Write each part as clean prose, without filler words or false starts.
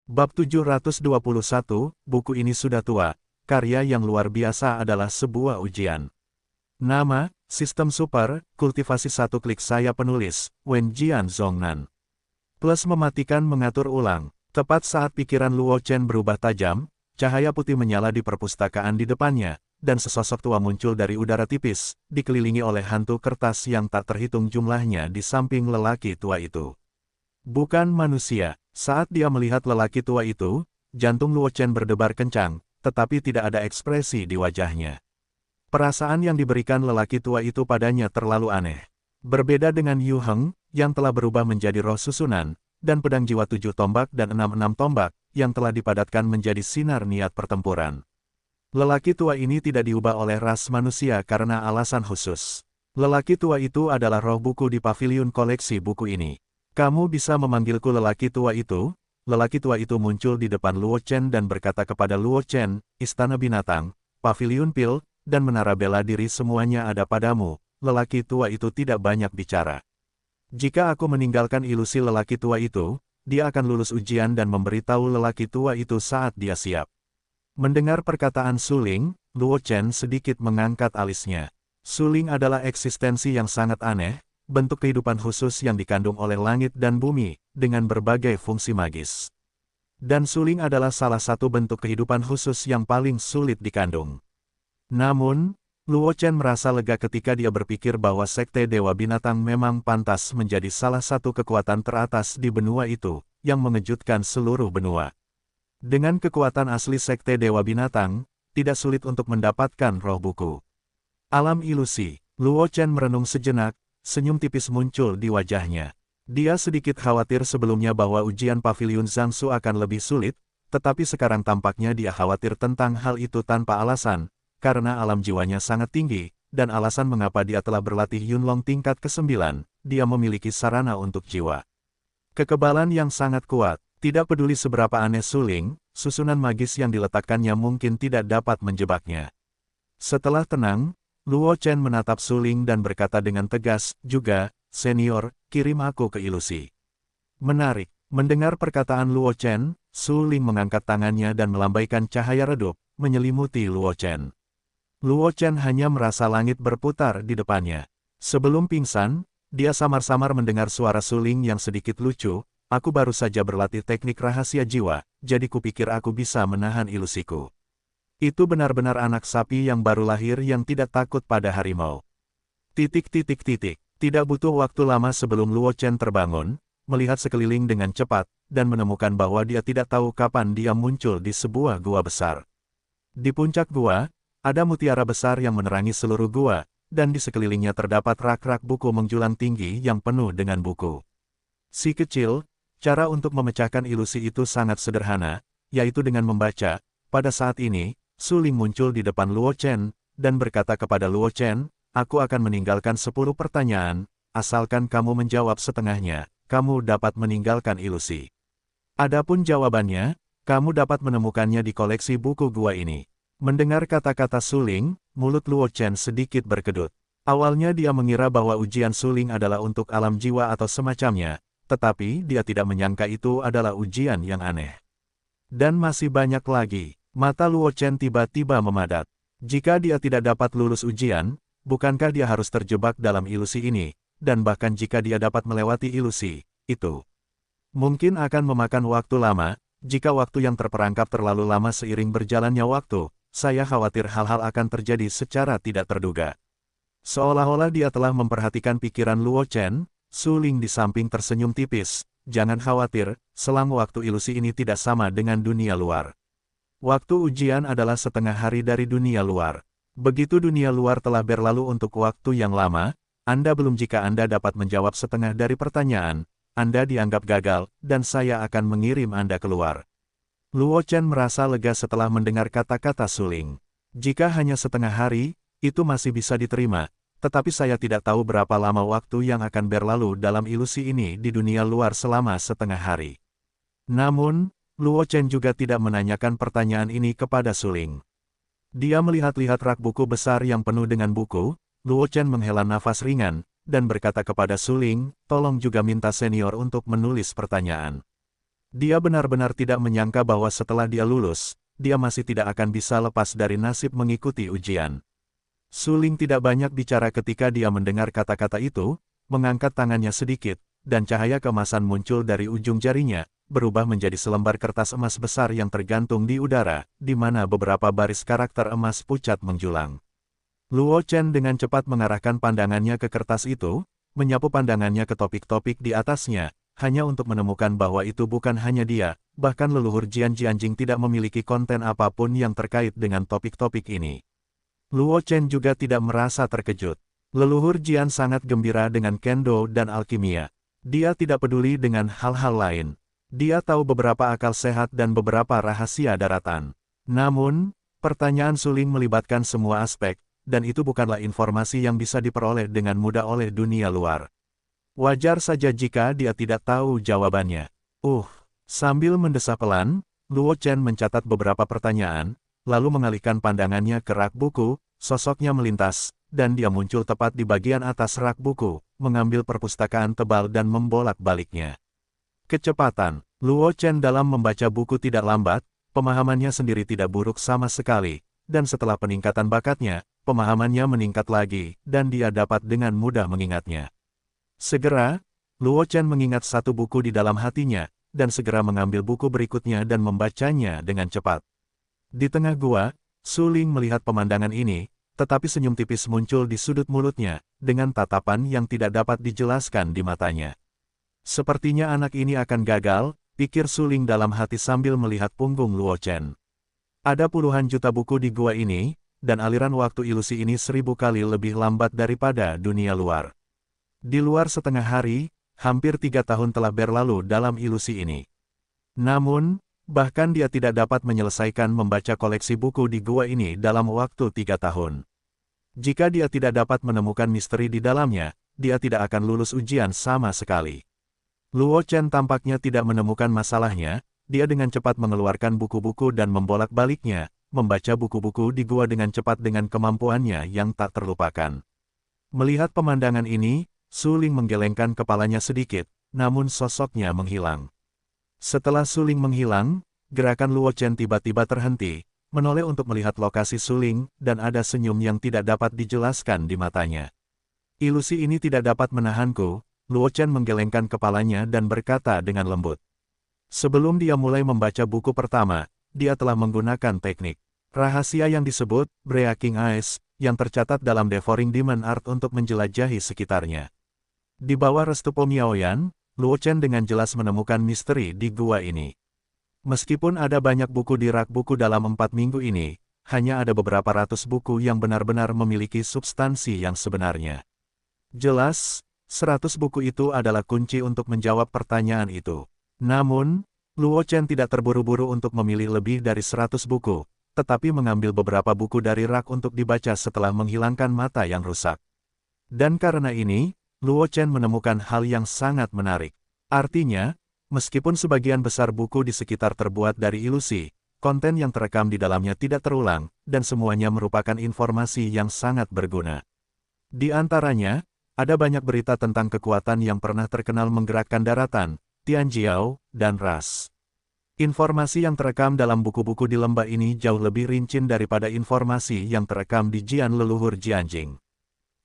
Bab 721, buku ini sudah tua, karya yang luar biasa adalah sebuah ujian. Nama, Sistem Super, Kultivasi Satu Klik Saya penulis, Wen Jian Zhongnan. Plus mematikan mengatur ulang. Tepat saat pikiran Luo Chen berubah tajam, cahaya putih menyala di perpustakaan di depannya, dan sesosok tua muncul dari udara tipis, dikelilingi oleh hantu kertas yang tak terhitung jumlahnya di samping lelaki tua itu. Bukan manusia. Saat dia melihat lelaki tua itu, jantung Luo Chen berdebar kencang, tetapi tidak ada ekspresi di wajahnya. Perasaan yang diberikan lelaki tua itu padanya terlalu aneh. Berbeda dengan Yu Heng, yang telah berubah menjadi roh susunan, dan pedang jiwa 7 tombak dan 6 tombak, yang telah dipadatkan menjadi sinar niat pertempuran. Lelaki tua ini tidak diubah oleh ras manusia karena alasan khusus. Lelaki tua itu adalah roh buku di paviliun koleksi buku ini. Kamu bisa memanggilku lelaki tua itu? Lelaki tua itu muncul di depan Luo Chen dan berkata kepada Luo Chen, Istana Binatang, Paviliun Pil, dan Menara Bela Diri semuanya ada padamu. Lelaki tua itu tidak banyak bicara. Jika aku meninggalkan ilusi lelaki tua itu, dia akan lulus ujian dan memberitahu lelaki tua itu saat dia siap. Mendengar perkataan Suling, Luo Chen sedikit mengangkat alisnya. Suling adalah eksistensi yang sangat aneh, bentuk kehidupan khusus yang dikandung oleh langit dan bumi, dengan berbagai fungsi magis. Dan Suling adalah salah satu bentuk kehidupan khusus yang paling sulit dikandung. Namun, Luo Chen merasa lega ketika dia berpikir bahwa Sekte Dewa Binatang memang pantas menjadi salah satu kekuatan teratas di benua itu, yang mengejutkan seluruh benua. Dengan kekuatan asli Sekte Dewa Binatang, tidak sulit untuk mendapatkan roh buku. Alam ilusi. Luo Chen merenung sejenak. Senyum tipis muncul di wajahnya. Dia sedikit khawatir sebelumnya bahwa ujian Paviliun Zhangsu akan lebih sulit, tetapi sekarang tampaknya dia khawatir tentang hal itu tanpa alasan, karena alam jiwanya sangat tinggi, dan alasan mengapa dia telah berlatih Yunlong tingkat ke-9, dia memiliki sarana untuk jiwa. Kekebalan yang sangat kuat, tidak peduli seberapa aneh Suling, susunan magis yang diletakkannya mungkin tidak dapat menjebaknya. Setelah tenang, Luo Chen menatap Suling dan berkata dengan tegas, juga, senior, kirim aku ke ilusi. Menarik. Mendengar perkataan Luo Chen, Suling mengangkat tangannya dan melambaikan cahaya redup, menyelimuti Luo Chen. Luo Chen hanya merasa langit berputar di depannya. Sebelum pingsan, dia samar-samar mendengar suara Suling yang sedikit lucu, aku baru saja berlatih teknik rahasia jiwa, jadi kupikir aku bisa menahan ilusiku. Itu benar-benar anak sapi yang baru lahir yang tidak takut pada harimau. Tidak butuh waktu lama sebelum Luo Chen terbangun, melihat sekeliling dengan cepat, dan menemukan bahwa dia tidak tahu kapan dia muncul di sebuah gua besar. Di puncak gua, ada mutiara besar yang menerangi seluruh gua, dan di sekelilingnya terdapat rak-rak buku menjulang tinggi yang penuh dengan buku. Si kecil, cara untuk memecahkan ilusi itu sangat sederhana, yaitu dengan membaca. Pada saat ini, Suling muncul di depan Luo Chen, dan berkata kepada Luo Chen, aku akan meninggalkan 10 pertanyaan, asalkan kamu menjawab setengahnya, kamu dapat meninggalkan ilusi. Adapun jawabannya, kamu dapat menemukannya di koleksi buku gua ini. Mendengar kata-kata Suling, mulut Luo Chen sedikit berkedut. Awalnya dia mengira bahwa ujian Suling adalah untuk alam jiwa atau semacamnya, tetapi dia tidak menyangka itu adalah ujian yang aneh. Dan masih banyak lagi. Mata Luo Chen tiba-tiba memadat. Jika dia tidak dapat lulus ujian, bukankah dia harus terjebak dalam ilusi ini, dan bahkan jika dia dapat melewati ilusi itu, mungkin akan memakan waktu lama. Jika waktu yang terperangkap terlalu lama seiring berjalannya waktu, saya khawatir hal-hal akan terjadi secara tidak terduga. Seolah-olah dia telah memperhatikan pikiran Luo Chen, Suling di samping tersenyum tipis. Jangan khawatir, selang waktu ilusi ini tidak sama dengan dunia luar. Waktu ujian adalah setengah hari dari dunia luar. Begitu dunia luar telah berlalu untuk waktu yang lama, Anda belum jika Anda dapat menjawab setengah dari pertanyaan, Anda dianggap gagal, dan saya akan mengirim Anda keluar. Luo Chen merasa lega setelah mendengar kata-kata Suling. Jika hanya setengah hari, itu masih bisa diterima, tetapi saya tidak tahu berapa lama waktu yang akan berlalu dalam ilusi ini di dunia luar selama setengah hari. Namun, Luo Chen juga tidak menanyakan pertanyaan ini kepada Suling. Dia melihat-lihat rak buku besar yang penuh dengan buku. Luo Chen menghela nafas ringan, dan berkata kepada Suling, tolong juga minta senior untuk menulis pertanyaan. Dia benar-benar tidak menyangka bahwa setelah dia lulus, dia masih tidak akan bisa lepas dari nasib mengikuti ujian. Su Ling tidak banyak bicara ketika dia mendengar kata-kata itu, mengangkat tangannya sedikit, dan cahaya keemasan muncul dari ujung jarinya, berubah menjadi selembar kertas emas besar yang tergantung di udara, di mana beberapa baris karakter emas pucat menjulang. Luo Chen dengan cepat mengarahkan pandangannya ke kertas itu, menyapu pandangannya ke topik-topik di atasnya, hanya untuk menemukan bahwa itu bukan hanya dia, bahkan leluhur Jian Jianjing tidak memiliki konten apapun yang terkait dengan topik-topik ini. Luo Chen juga tidak merasa terkejut. Leluhur Jian sangat gembira dengan kendo dan alkimia. Dia tidak peduli dengan hal-hal lain. Dia tahu beberapa akal sehat dan beberapa rahasia daratan. Namun, pertanyaan Su Ling melibatkan semua aspek, dan itu bukanlah informasi yang bisa diperoleh dengan mudah oleh dunia luar. Wajar saja jika dia tidak tahu jawabannya. Sambil mendesah pelan, Luo Chen mencatat beberapa pertanyaan, lalu mengalihkan pandangannya ke rak buku, sosoknya melintas, dan dia muncul tepat di bagian atas rak buku, mengambil perpustakaan tebal dan membolak-baliknya. Kecepatan, Luo Chen dalam membaca buku tidak lambat, pemahamannya sendiri tidak buruk sama sekali, dan setelah peningkatan bakatnya, pemahamannya meningkat lagi, dan dia dapat dengan mudah mengingatnya. Segera, Luo Chen mengingat satu buku di dalam hatinya, dan segera mengambil buku berikutnya dan membacanya dengan cepat. Di tengah gua, Su Ling melihat pemandangan ini, tetapi senyum tipis muncul di sudut mulutnya, dengan tatapan yang tidak dapat dijelaskan di matanya. Sepertinya anak ini akan gagal, pikir Su Ling dalam hati sambil melihat punggung Luo Chen. Ada puluhan juta buku di gua ini, dan aliran waktu ilusi ini 1000 kali lebih lambat daripada dunia luar. Di luar setengah hari, hampir 3 tahun telah berlalu dalam ilusi ini. Namun, bahkan dia tidak dapat menyelesaikan membaca koleksi buku di gua ini dalam waktu 3 tahun. Jika dia tidak dapat menemukan misteri di dalamnya, dia tidak akan lulus ujian sama sekali. Luo Chen tampaknya tidak menemukan masalahnya, dia dengan cepat mengeluarkan buku-buku dan membolak-baliknya, membaca buku-buku di gua dengan cepat dengan kemampuannya yang tak terlupakan. Melihat pemandangan ini, Su Ling menggelengkan kepalanya sedikit, namun sosoknya menghilang. Setelah Su Ling menghilang, gerakan Luo Chen tiba-tiba terhenti, menoleh untuk melihat lokasi Su Ling, dan ada senyum yang tidak dapat dijelaskan di matanya. Ilusi ini tidak dapat menahanku, Luo Chen menggelengkan kepalanya dan berkata dengan lembut. Sebelum dia mulai membaca buku pertama, dia telah menggunakan teknik rahasia yang disebut Breaking Eyes, yang tercatat dalam Devouring Demon Art untuk menjelajahi sekitarnya. Di bawah restu Po Miaoyan, Luo Chen dengan jelas menemukan misteri di gua ini. Meskipun ada banyak buku di rak buku dalam 4 minggu ini, hanya ada beberapa ratus buku yang benar-benar memiliki substansi yang sebenarnya. Jelas, 100 buku itu adalah kunci untuk menjawab pertanyaan itu. Namun, Luo Chen tidak terburu-buru untuk memilih lebih dari 100 buku, tetapi mengambil beberapa buku dari rak untuk dibaca setelah menghilangkan mata yang rusak. Dan karena ini, Luo Chen menemukan hal yang sangat menarik. Artinya, meskipun sebagian besar buku di sekitar terbuat dari ilusi, konten yang terekam di dalamnya tidak terulang, dan semuanya merupakan informasi yang sangat berguna. Di antaranya, ada banyak berita tentang kekuatan yang pernah terkenal menggerakkan daratan, Tianjiao, dan ras. Informasi yang terekam dalam buku-buku di lembah ini jauh lebih rinci daripada informasi yang terekam di Jian leluhur Jianjing.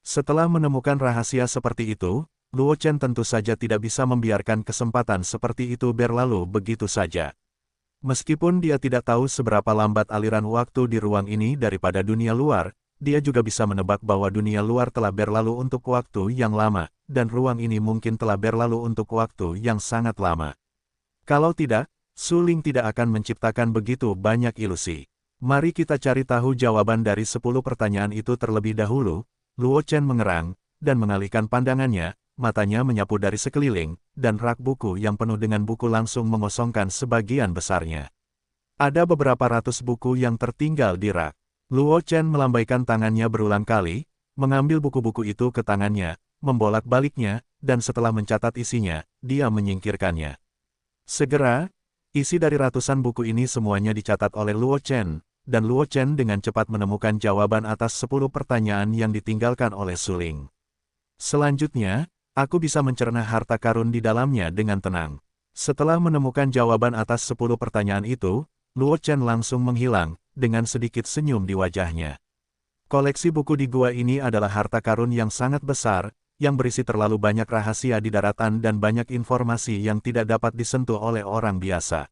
Setelah menemukan rahasia seperti itu, Luo Chen tentu saja tidak bisa membiarkan kesempatan seperti itu berlalu begitu saja. Meskipun dia tidak tahu seberapa lambat aliran waktu di ruang ini daripada dunia luar, dia juga bisa menebak bahwa dunia luar telah berlalu untuk waktu yang lama, dan ruang ini mungkin telah berlalu untuk waktu yang sangat lama. Kalau tidak, Su Ling tidak akan menciptakan begitu banyak ilusi. Mari kita cari tahu jawaban dari 10 pertanyaan itu terlebih dahulu. Luo Chen mengerang, dan mengalihkan pandangannya, matanya menyapu dari sekeliling, dan rak buku yang penuh dengan buku langsung mengosongkan sebagian besarnya. Ada beberapa ratus buku yang tertinggal di rak. Luo Chen melambaikan tangannya berulang kali, mengambil buku-buku itu ke tangannya, membolak-baliknya, dan setelah mencatat isinya, dia menyingkirkannya. Segera, isi dari ratusan buku ini semuanya dicatat oleh Luo Chen, dan Luo Chen dengan cepat menemukan jawaban atas 10 pertanyaan yang ditinggalkan oleh Su Ling. Selanjutnya, aku bisa mencerna harta karun di dalamnya dengan tenang. Setelah menemukan jawaban atas 10 pertanyaan itu, Luo Chen langsung menghilang, dengan sedikit senyum di wajahnya. Koleksi buku di gua ini adalah harta karun yang sangat besar, yang berisi terlalu banyak rahasia di daratan dan banyak informasi yang tidak dapat disentuh oleh orang biasa.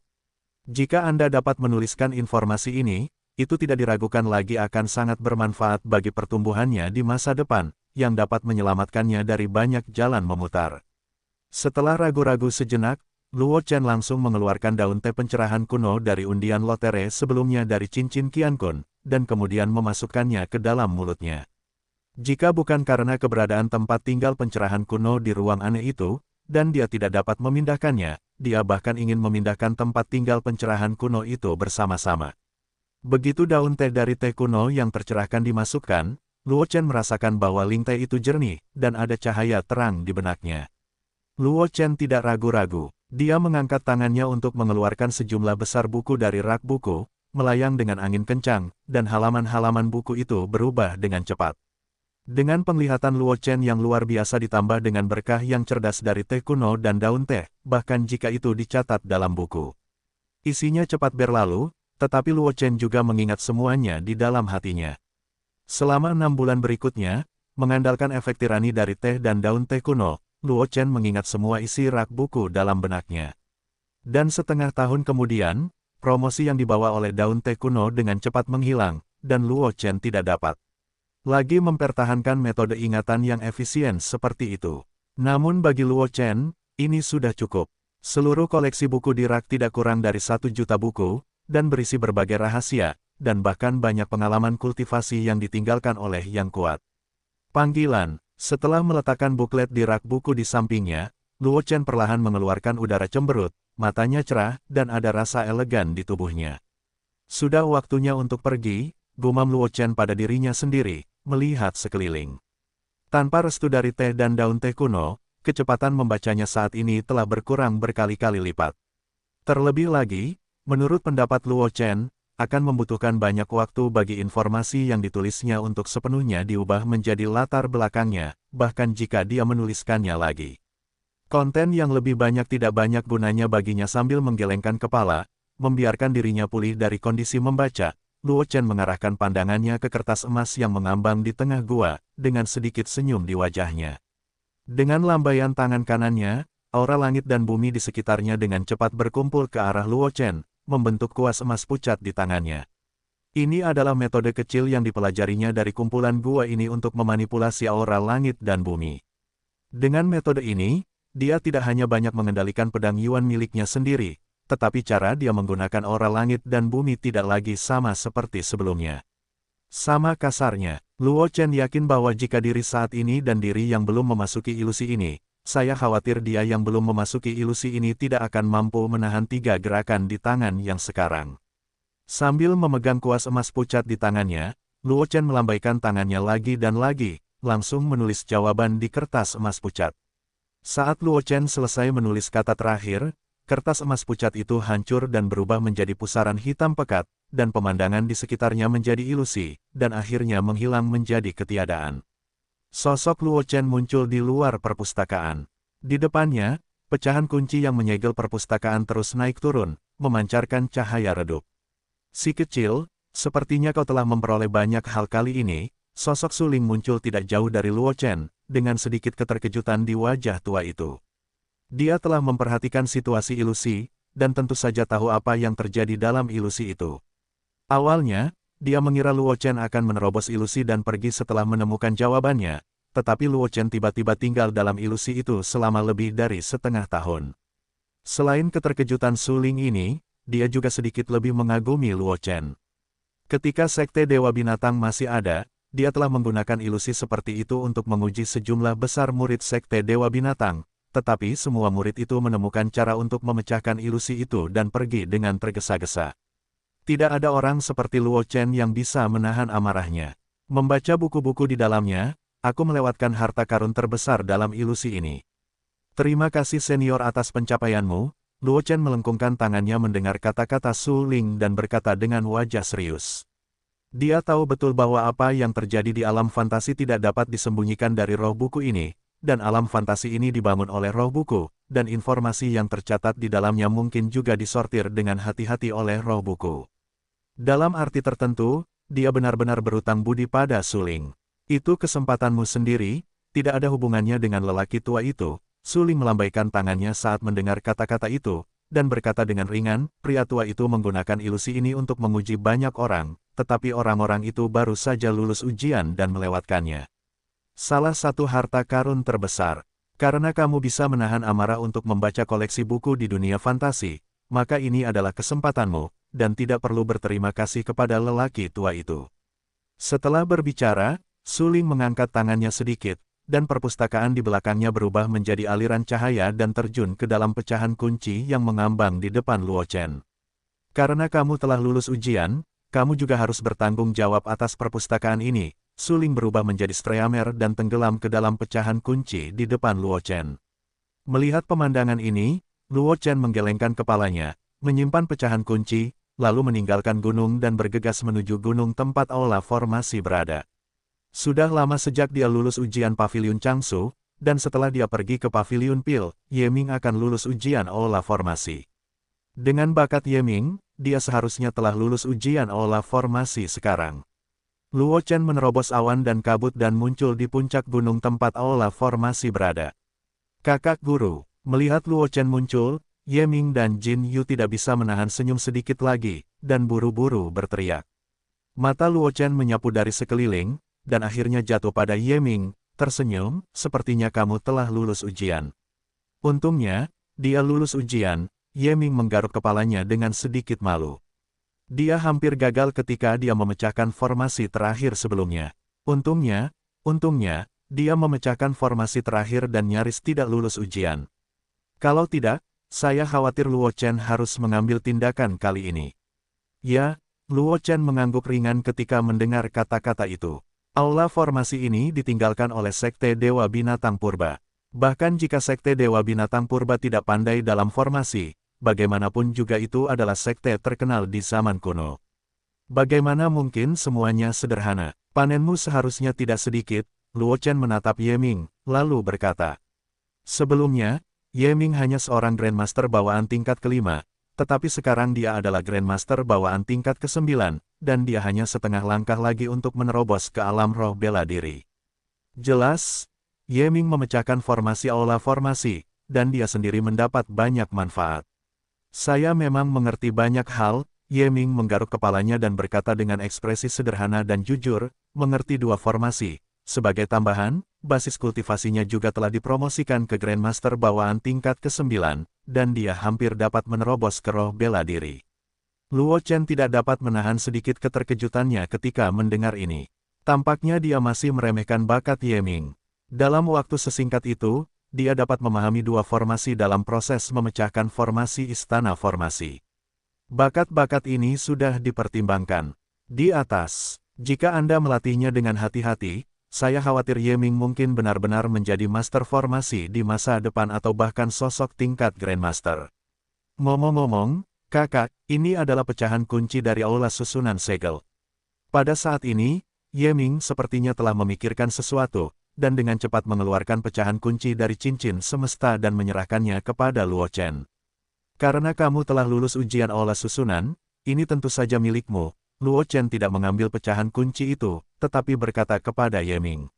Jika Anda dapat menuliskan informasi ini, itu tidak diragukan lagi akan sangat bermanfaat bagi pertumbuhannya di masa depan, yang dapat menyelamatkannya dari banyak jalan memutar. Setelah ragu-ragu sejenak, Luo Chen langsung mengeluarkan daun teh pencerahan kuno dari undian lotere sebelumnya dari cincin Qiankun, dan kemudian memasukkannya ke dalam mulutnya. Jika bukan karena keberadaan tempat tinggal pencerahan kuno di ruang aneh itu, dan dia tidak dapat memindahkannya, dia bahkan ingin memindahkan tempat tinggal pencerahan kuno itu bersama-sama. Begitu daun teh dari teh kuno yang tercerahkan dimasukkan, Luo Chen merasakan bahwa ling teh itu jernih, dan ada cahaya terang di benaknya. Luo Chen tidak ragu-ragu. Dia mengangkat tangannya untuk mengeluarkan sejumlah besar buku dari rak buku, melayang dengan angin kencang, dan halaman-halaman buku itu berubah dengan cepat. Dengan penglihatan Luo Chen yang luar biasa ditambah dengan berkah yang cerdas dari teh kuno dan daun teh, bahkan jika itu dicatat dalam buku. Isinya cepat berlalu, tetapi Luo Chen juga mengingat semuanya di dalam hatinya. Selama 6 bulan berikutnya, mengandalkan efek tirani dari teh dan daun teh kuno, Luo Chen mengingat semua isi rak buku dalam benaknya. Dan setengah tahun kemudian, promosi yang dibawa oleh daun teh kuno dengan cepat menghilang, dan Luo Chen tidak dapat lagi mempertahankan metode ingatan yang efisien seperti itu. Namun bagi Luo Chen, ini sudah cukup. Seluruh koleksi buku di rak tidak kurang dari 1 juta buku, dan berisi berbagai rahasia, dan bahkan banyak pengalaman kultivasi yang ditinggalkan oleh yang kuat. Panggilan. Setelah meletakkan buklet di rak buku di sampingnya, Luo Chen perlahan mengeluarkan udara cemberut, matanya cerah, dan ada rasa elegan di tubuhnya. Sudah waktunya untuk pergi, gumam Luo Chen pada dirinya sendiri, melihat sekeliling. Tanpa restu dari teh dan daun teh kuno, kecepatan membacanya saat ini telah berkurang berkali-kali lipat. Terlebih lagi, menurut pendapat Luo Chen, akan membutuhkan banyak waktu bagi informasi yang ditulisnya untuk sepenuhnya diubah menjadi latar belakangnya, bahkan jika dia menuliskannya lagi. Konten yang lebih banyak tidak banyak gunanya baginya. Sambil menggelengkan kepala, membiarkan dirinya pulih dari kondisi membaca, Luo Chen mengarahkan pandangannya ke kertas emas yang mengambang di tengah gua, dengan sedikit senyum di wajahnya. Dengan lambaian tangan kanannya, aura langit dan bumi di sekitarnya dengan cepat berkumpul ke arah Luo Chen, membentuk kuas emas pucat di tangannya. Ini adalah metode kecil yang dipelajarinya dari kumpulan gua ini untuk memanipulasi aura langit dan bumi. Dengan metode ini, dia tidak hanya banyak mengendalikan pedang Yuan miliknya sendiri, tetapi cara dia menggunakan aura langit dan bumi tidak lagi sama seperti sebelumnya. Sama kasarnya, Luo Chen yakin bahwa jika diri saat ini dan diri yang belum memasuki ilusi ini, saya khawatir dia yang belum memasuki ilusi ini tidak akan mampu menahan 3 gerakan di tangan yang sekarang. Sambil memegang kuas emas pucat di tangannya, Luo Chen melambaikan tangannya lagi dan lagi, langsung menulis jawaban di kertas emas pucat. Saat Luo Chen selesai menulis kata terakhir, kertas emas pucat itu hancur dan berubah menjadi pusaran hitam pekat, dan pemandangan di sekitarnya menjadi ilusi, dan akhirnya menghilang menjadi ketiadaan. Sosok Luo Chen muncul di luar perpustakaan. Di depannya, pecahan kunci yang menyegel perpustakaan terus naik turun, memancarkan cahaya redup. Si kecil, sepertinya kau telah memperoleh banyak hal kali ini. Sosok Suling muncul tidak jauh dari Luo Chen, dengan sedikit keterkejutan di wajah tua itu. Dia telah memperhatikan situasi ilusi, dan tentu saja tahu apa yang terjadi dalam ilusi itu. Awalnya, dia mengira Luo Chen akan menerobos ilusi dan pergi setelah menemukan jawabannya, tetapi Luo Chen tiba-tiba tinggal dalam ilusi itu selama lebih dari setengah tahun. Selain keterkejutan Suling ini, dia juga sedikit lebih mengagumi Luo Chen. Ketika Sekte Dewa Binatang masih ada, dia telah menggunakan ilusi seperti itu untuk menguji sejumlah besar murid Sekte Dewa Binatang, tetapi semua murid itu menemukan cara untuk memecahkan ilusi itu dan pergi dengan tergesa-gesa. Tidak ada orang seperti Luo Chen yang bisa menahan amarahnya. Membaca buku-buku di dalamnya, aku melewatkan harta karun terbesar dalam ilusi ini. Terima kasih senior atas pencapaianmu. Luo Chen melengkungkan tangannya mendengar kata-kata Su Ling dan berkata dengan wajah serius. Dia tahu betul bahwa apa yang terjadi di alam fantasi tidak dapat disembunyikan dari roh buku ini, dan alam fantasi ini dibangun oleh roh buku, dan informasi yang tercatat di dalamnya mungkin juga disortir dengan hati-hati oleh roh buku. Dalam arti tertentu, dia benar-benar berutang budi pada Suling. Itu kesempatanmu sendiri, tidak ada hubungannya dengan lelaki tua itu. Suling melambaikan tangannya saat mendengar kata-kata itu, dan berkata dengan ringan, pria tua itu menggunakan ilusi ini untuk menguji banyak orang, tetapi orang-orang itu baru saja lulus ujian dan melewatkannya. Salah satu harta karun terbesar. Karena kamu bisa menahan amarah untuk membaca koleksi buku di dunia fantasi, maka ini adalah kesempatanmu, dan tidak perlu berterima kasih kepada lelaki tua itu. Setelah berbicara, Suling mengangkat tangannya sedikit, dan perpustakaan di belakangnya berubah menjadi aliran cahaya dan terjun ke dalam pecahan kunci yang mengambang di depan Luo Chen. Karena kamu telah lulus ujian, kamu juga harus bertanggung jawab atas perpustakaan ini. Suling berubah menjadi streamer dan tenggelam ke dalam pecahan kunci di depan Luo Chen. Melihat pemandangan ini, Luo Chen menggelengkan kepalanya, menyimpan pecahan kunci, lalu meninggalkan gunung dan bergegas menuju gunung tempat aula formasi berada. Sudah lama sejak dia lulus ujian Paviliun Changsu, dan setelah dia pergi ke Paviliun Pil, Ye Ming akan lulus ujian aula formasi. Dengan bakat Ye Ming, dia seharusnya telah lulus ujian aula formasi sekarang. Luo Chen menerobos awan dan kabut dan muncul di puncak gunung tempat aula formasi berada. Kakak guru, melihat Luo Chen muncul, Ye Ming dan Jin Yu tidak bisa menahan senyum sedikit lagi, dan buru-buru berteriak. Mata Luo Chen menyapu dari sekeliling, dan akhirnya jatuh pada Ye Ming, tersenyum, sepertinya kamu telah lulus ujian. Untungnya, dia lulus ujian. Ye Ming menggaruk kepalanya dengan sedikit malu. Dia hampir gagal ketika dia memecahkan formasi terakhir sebelumnya. Untungnya, dia memecahkan formasi terakhir dan nyaris tidak lulus ujian. Kalau tidak, saya khawatir Luo Chen harus mengambil tindakan kali ini. Ya, Luo Chen mengangguk ringan ketika mendengar kata-kata itu. Aula formasi ini ditinggalkan oleh Sekte Dewa Binatang Purba. Bahkan jika Sekte Dewa Binatang Purba tidak pandai dalam formasi, bagaimanapun juga itu adalah sekte terkenal di zaman kuno. Bagaimana mungkin semuanya sederhana? Panenmu seharusnya tidak sedikit. Luo Chen menatap Ye Ming, lalu berkata. Sebelumnya, Ye Ming hanya seorang Grandmaster bawaan tingkat kelima, tetapi sekarang dia adalah Grandmaster bawaan tingkat ke-9, dan dia hanya setengah langkah lagi untuk menerobos ke alam roh bela diri. Jelas, Ye Ming memecahkan formasi aula formasi, dan dia sendiri mendapat banyak manfaat. Saya memang mengerti banyak hal. Ye Ming menggaruk kepalanya dan berkata dengan ekspresi sederhana dan jujur, mengerti dua formasi. Sebagai tambahan, basis kultivasinya juga telah dipromosikan ke Grandmaster bawaan tingkat ke-9, dan dia hampir dapat menerobos ke roh bela diri. Luo Chen tidak dapat menahan sedikit keterkejutannya ketika mendengar ini. Tampaknya dia masih meremehkan bakat Ye Ming. Dalam waktu sesingkat itu, dia dapat memahami dua formasi dalam proses memecahkan formasi istana formasi. Bakat-bakat ini sudah dipertimbangkan. Di atas, jika Anda melatihnya dengan hati-hati, saya khawatir Ye Ming mungkin benar-benar menjadi master formasi di masa depan atau bahkan sosok tingkat Grandmaster. Ngomong-ngomong, kakak, ini adalah pecahan kunci dari aula susunan segel. Pada saat ini, Ye Ming sepertinya telah memikirkan sesuatu, dan dengan cepat mengeluarkan pecahan kunci dari cincin semesta dan menyerahkannya kepada Luo Chen. Karena kamu telah lulus ujian aula susunan, ini tentu saja milikmu. Luo Chen tidak mengambil pecahan kunci itu, tetapi berkata kepada Ye Ming.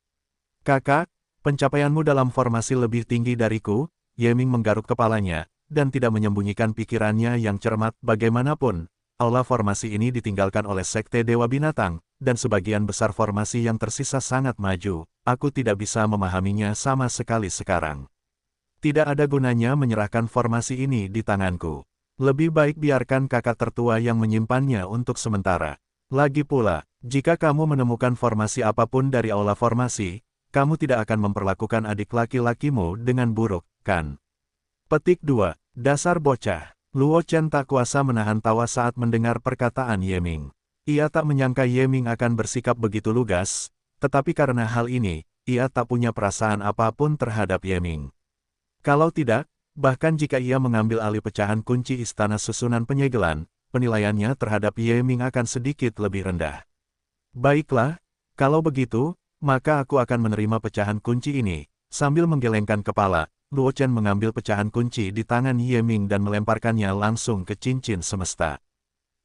Kakak, pencapaianmu dalam formasi lebih tinggi dariku. Ye Ming menggaruk kepalanya, dan tidak menyembunyikan pikirannya yang cermat. Bagaimanapun, aula formasi ini ditinggalkan oleh Sekte Dewa Binatang, dan sebagian besar formasi yang tersisa sangat maju. Aku tidak bisa memahaminya sama sekali sekarang. Tidak ada gunanya menyerahkan formasi ini di tanganku. Lebih baik biarkan kakak tertua yang menyimpannya untuk sementara. Lagi pula, jika kamu menemukan formasi apapun dari aula formasi, kamu tidak akan memperlakukan adik laki-lakimu dengan buruk, kan? Petik 2. Dasar bocah. Luo Chen tak kuasa menahan tawa saat mendengar perkataan Ye Ming. Ia tak menyangka Ye Ming akan bersikap begitu lugas, tetapi karena hal ini, ia tak punya perasaan apapun terhadap Ye Ming. Kalau tidak, bahkan jika ia mengambil alih pecahan kunci istana susunan penyegelan, penilaiannya terhadap Ye Ming akan sedikit lebih rendah. Baiklah, kalau begitu, maka aku akan menerima pecahan kunci ini. Sambil menggelengkan kepala, Luo Chen mengambil pecahan kunci di tangan Ye Ming dan melemparkannya langsung ke cincin semesta.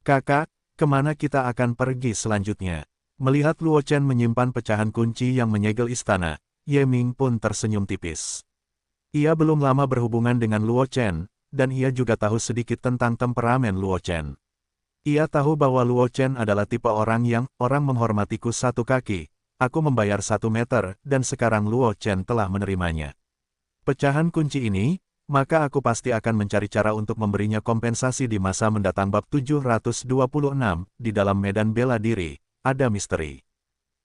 Kakak, kemana kita akan pergi selanjutnya? Melihat Luo Chen menyimpan pecahan kunci yang menyegel istana, Ye Ming pun tersenyum tipis. Ia belum lama berhubungan dengan Luo Chen, dan ia juga tahu sedikit tentang temperamen Luo Chen. Ia tahu bahwa Luo Chen adalah tipe orang yang, orang menghormatiku 1 kaki, aku membayar 1 meter, dan sekarang Luo Chen telah menerimanya. Pecahan kunci ini, maka aku pasti akan mencari cara untuk memberinya kompensasi di masa mendatang. Bab 726, di dalam medan bela diri, ada misteri.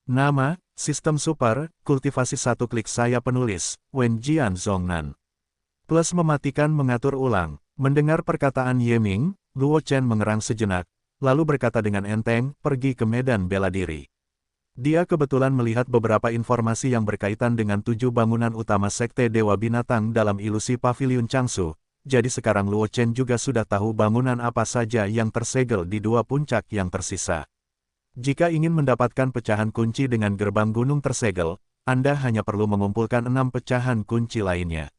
Nama, Sistem Super, Kultivasi 1 klik saya penulis, Wen Jian Zhongnan. Plus mematikan mengatur ulang. Mendengar perkataan Ye Ming, Luo Chen mengerang sejenak, lalu berkata dengan enteng, pergi ke medan bela diri. Dia kebetulan melihat beberapa informasi yang berkaitan dengan 7 bangunan utama Sekte Dewa Binatang dalam ilusi Paviliun Changsu, jadi sekarang Luo Chen juga sudah tahu bangunan apa saja yang tersegel di 2 puncak yang tersisa. Jika ingin mendapatkan pecahan kunci dengan gerbang gunung tersegel, Anda hanya perlu mengumpulkan 6 pecahan kunci lainnya.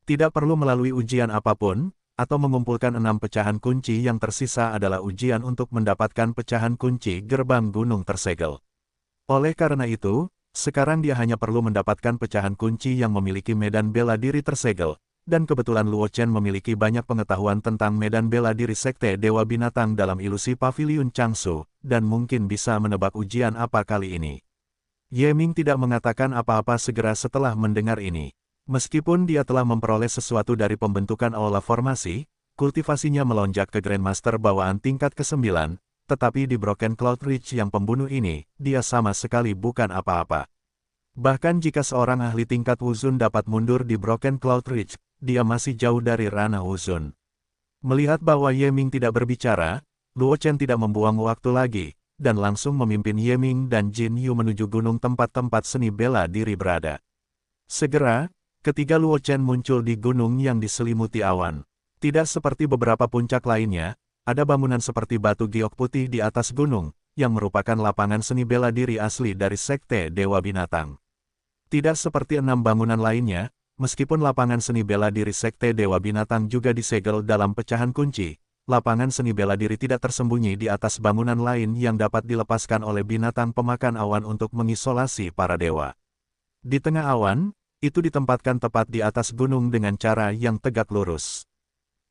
Tidak perlu melalui ujian apapun, atau mengumpulkan 6 pecahan kunci yang tersisa adalah ujian untuk mendapatkan pecahan kunci gerbang gunung tersegel. Oleh karena itu, sekarang dia hanya perlu mendapatkan pecahan kunci yang memiliki medan bela diri tersegel, dan kebetulan Luo Chen memiliki banyak pengetahuan tentang medan bela diri Sekte Dewa Binatang dalam ilusi Paviliun Changsu, dan mungkin bisa menebak ujian apa kali ini. Ye Ming tidak mengatakan apa-apa segera setelah mendengar ini. Meskipun dia telah memperoleh sesuatu dari pembentukan aula formasi, kultivasinya melonjak ke Grandmaster bawaan tingkat ke-9, tetapi di Broken Cloud Ridge yang pembunuh ini, dia sama sekali bukan apa-apa. Bahkan jika seorang ahli tingkat Wuzun dapat mundur di Broken Cloud Ridge, dia masih jauh dari ranah Wuzun. Melihat bahwa Ye Ming tidak berbicara, Luo Chen tidak membuang waktu lagi, dan langsung memimpin Ye Ming dan Jin Yu menuju gunung tempat-tempat seni bela diri berada. Segera, ketiga Luo Chen muncul di gunung yang diselimuti awan. Tidak seperti beberapa puncak lainnya, ada bangunan seperti batu giok putih di atas gunung, yang merupakan lapangan seni bela diri asli dari Sekte Dewa Binatang. Tidak seperti 6 bangunan lainnya, meskipun lapangan seni bela diri Sekte Dewa Binatang juga disegel dalam pecahan kunci, lapangan seni bela diri tidak tersembunyi di atas bangunan lain yang dapat dilepaskan oleh binatang pemakan awan untuk mengisolasi para dewa. Di tengah awan, itu ditempatkan tepat di atas gunung dengan cara yang tegak lurus.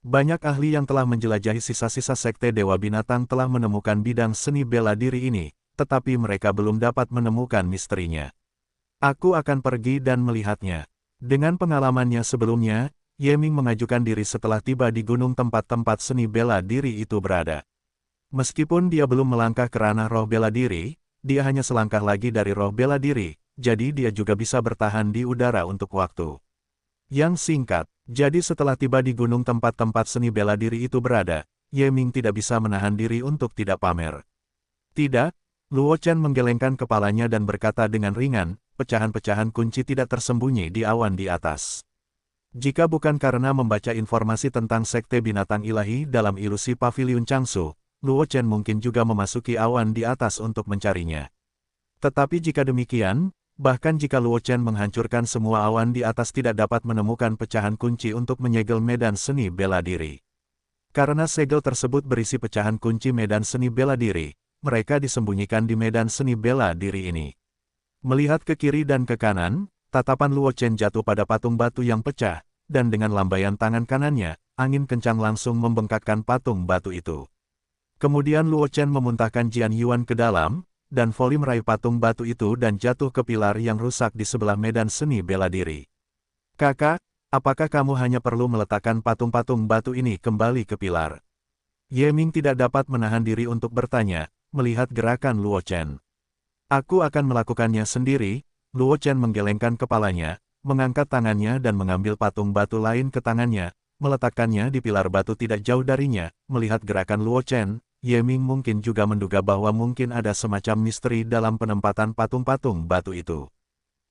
Banyak ahli yang telah menjelajahi sisa-sisa Sekte Dewa Binatang telah menemukan bidang seni bela diri ini, tetapi mereka belum dapat menemukan misterinya. Aku akan pergi dan melihatnya. Dengan pengalamannya sebelumnya, Ye Ming mengajukan diri setelah tiba di gunung tempat-tempat seni bela diri itu berada. Meskipun dia belum melangkah ke ranah roh bela diri, dia hanya selangkah lagi dari roh bela diri, jadi dia juga bisa bertahan di udara untuk waktu yang singkat. Jadi setelah tiba di gunung tempat-tempat seni bela diri itu berada, Ye Ming tidak bisa menahan diri untuk tidak pamer. Tidak, Luo Chen menggelengkan kepalanya dan berkata dengan ringan, pecahan-pecahan kunci tidak tersembunyi di awan di atas. Jika bukan karena membaca informasi tentang Sekte Binatang Ilahi dalam ilusi Paviliun Changsu, Luo Chen mungkin juga memasuki awan di atas untuk mencarinya. Tetapi jika demikian, bahkan jika Luo Chen menghancurkan semua awan di atas tidak dapat menemukan pecahan kunci untuk menyegel medan seni bela diri. Karena segel tersebut berisi pecahan kunci medan seni bela diri, mereka disembunyikan di medan seni bela diri ini. Melihat ke kiri dan ke kanan, tatapan Luo Chen jatuh pada patung batu yang pecah, dan dengan lambaian tangan kanannya, angin kencang langsung membengkakkan patung batu itu. Kemudian Luo Chen memuntahkan Jian Yuan ke dalam, dan voli meraih patung batu itu dan jatuh ke pilar yang rusak di sebelah medan seni bela diri. Kakak, apakah kamu hanya perlu meletakkan patung-patung batu ini kembali ke pilar? Ye Ming tidak dapat menahan diri untuk bertanya, melihat gerakan Luo Chen. Aku akan melakukannya sendiri. Luo Chen menggelengkan kepalanya, mengangkat tangannya dan mengambil patung batu lain ke tangannya, meletakkannya di pilar batu tidak jauh darinya. Melihat gerakan Luo Chen, Ye Ming mungkin juga menduga bahwa mungkin ada semacam misteri dalam penempatan patung-patung batu itu.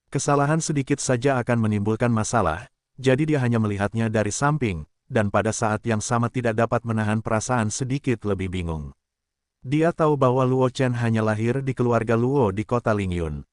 Kesalahan sedikit saja akan menimbulkan masalah, jadi dia hanya melihatnya dari samping, dan pada saat yang sama tidak dapat menahan perasaan sedikit lebih bingung. Dia tahu bahwa Luo Chen hanya lahir di keluarga Luo di kota Lingyun.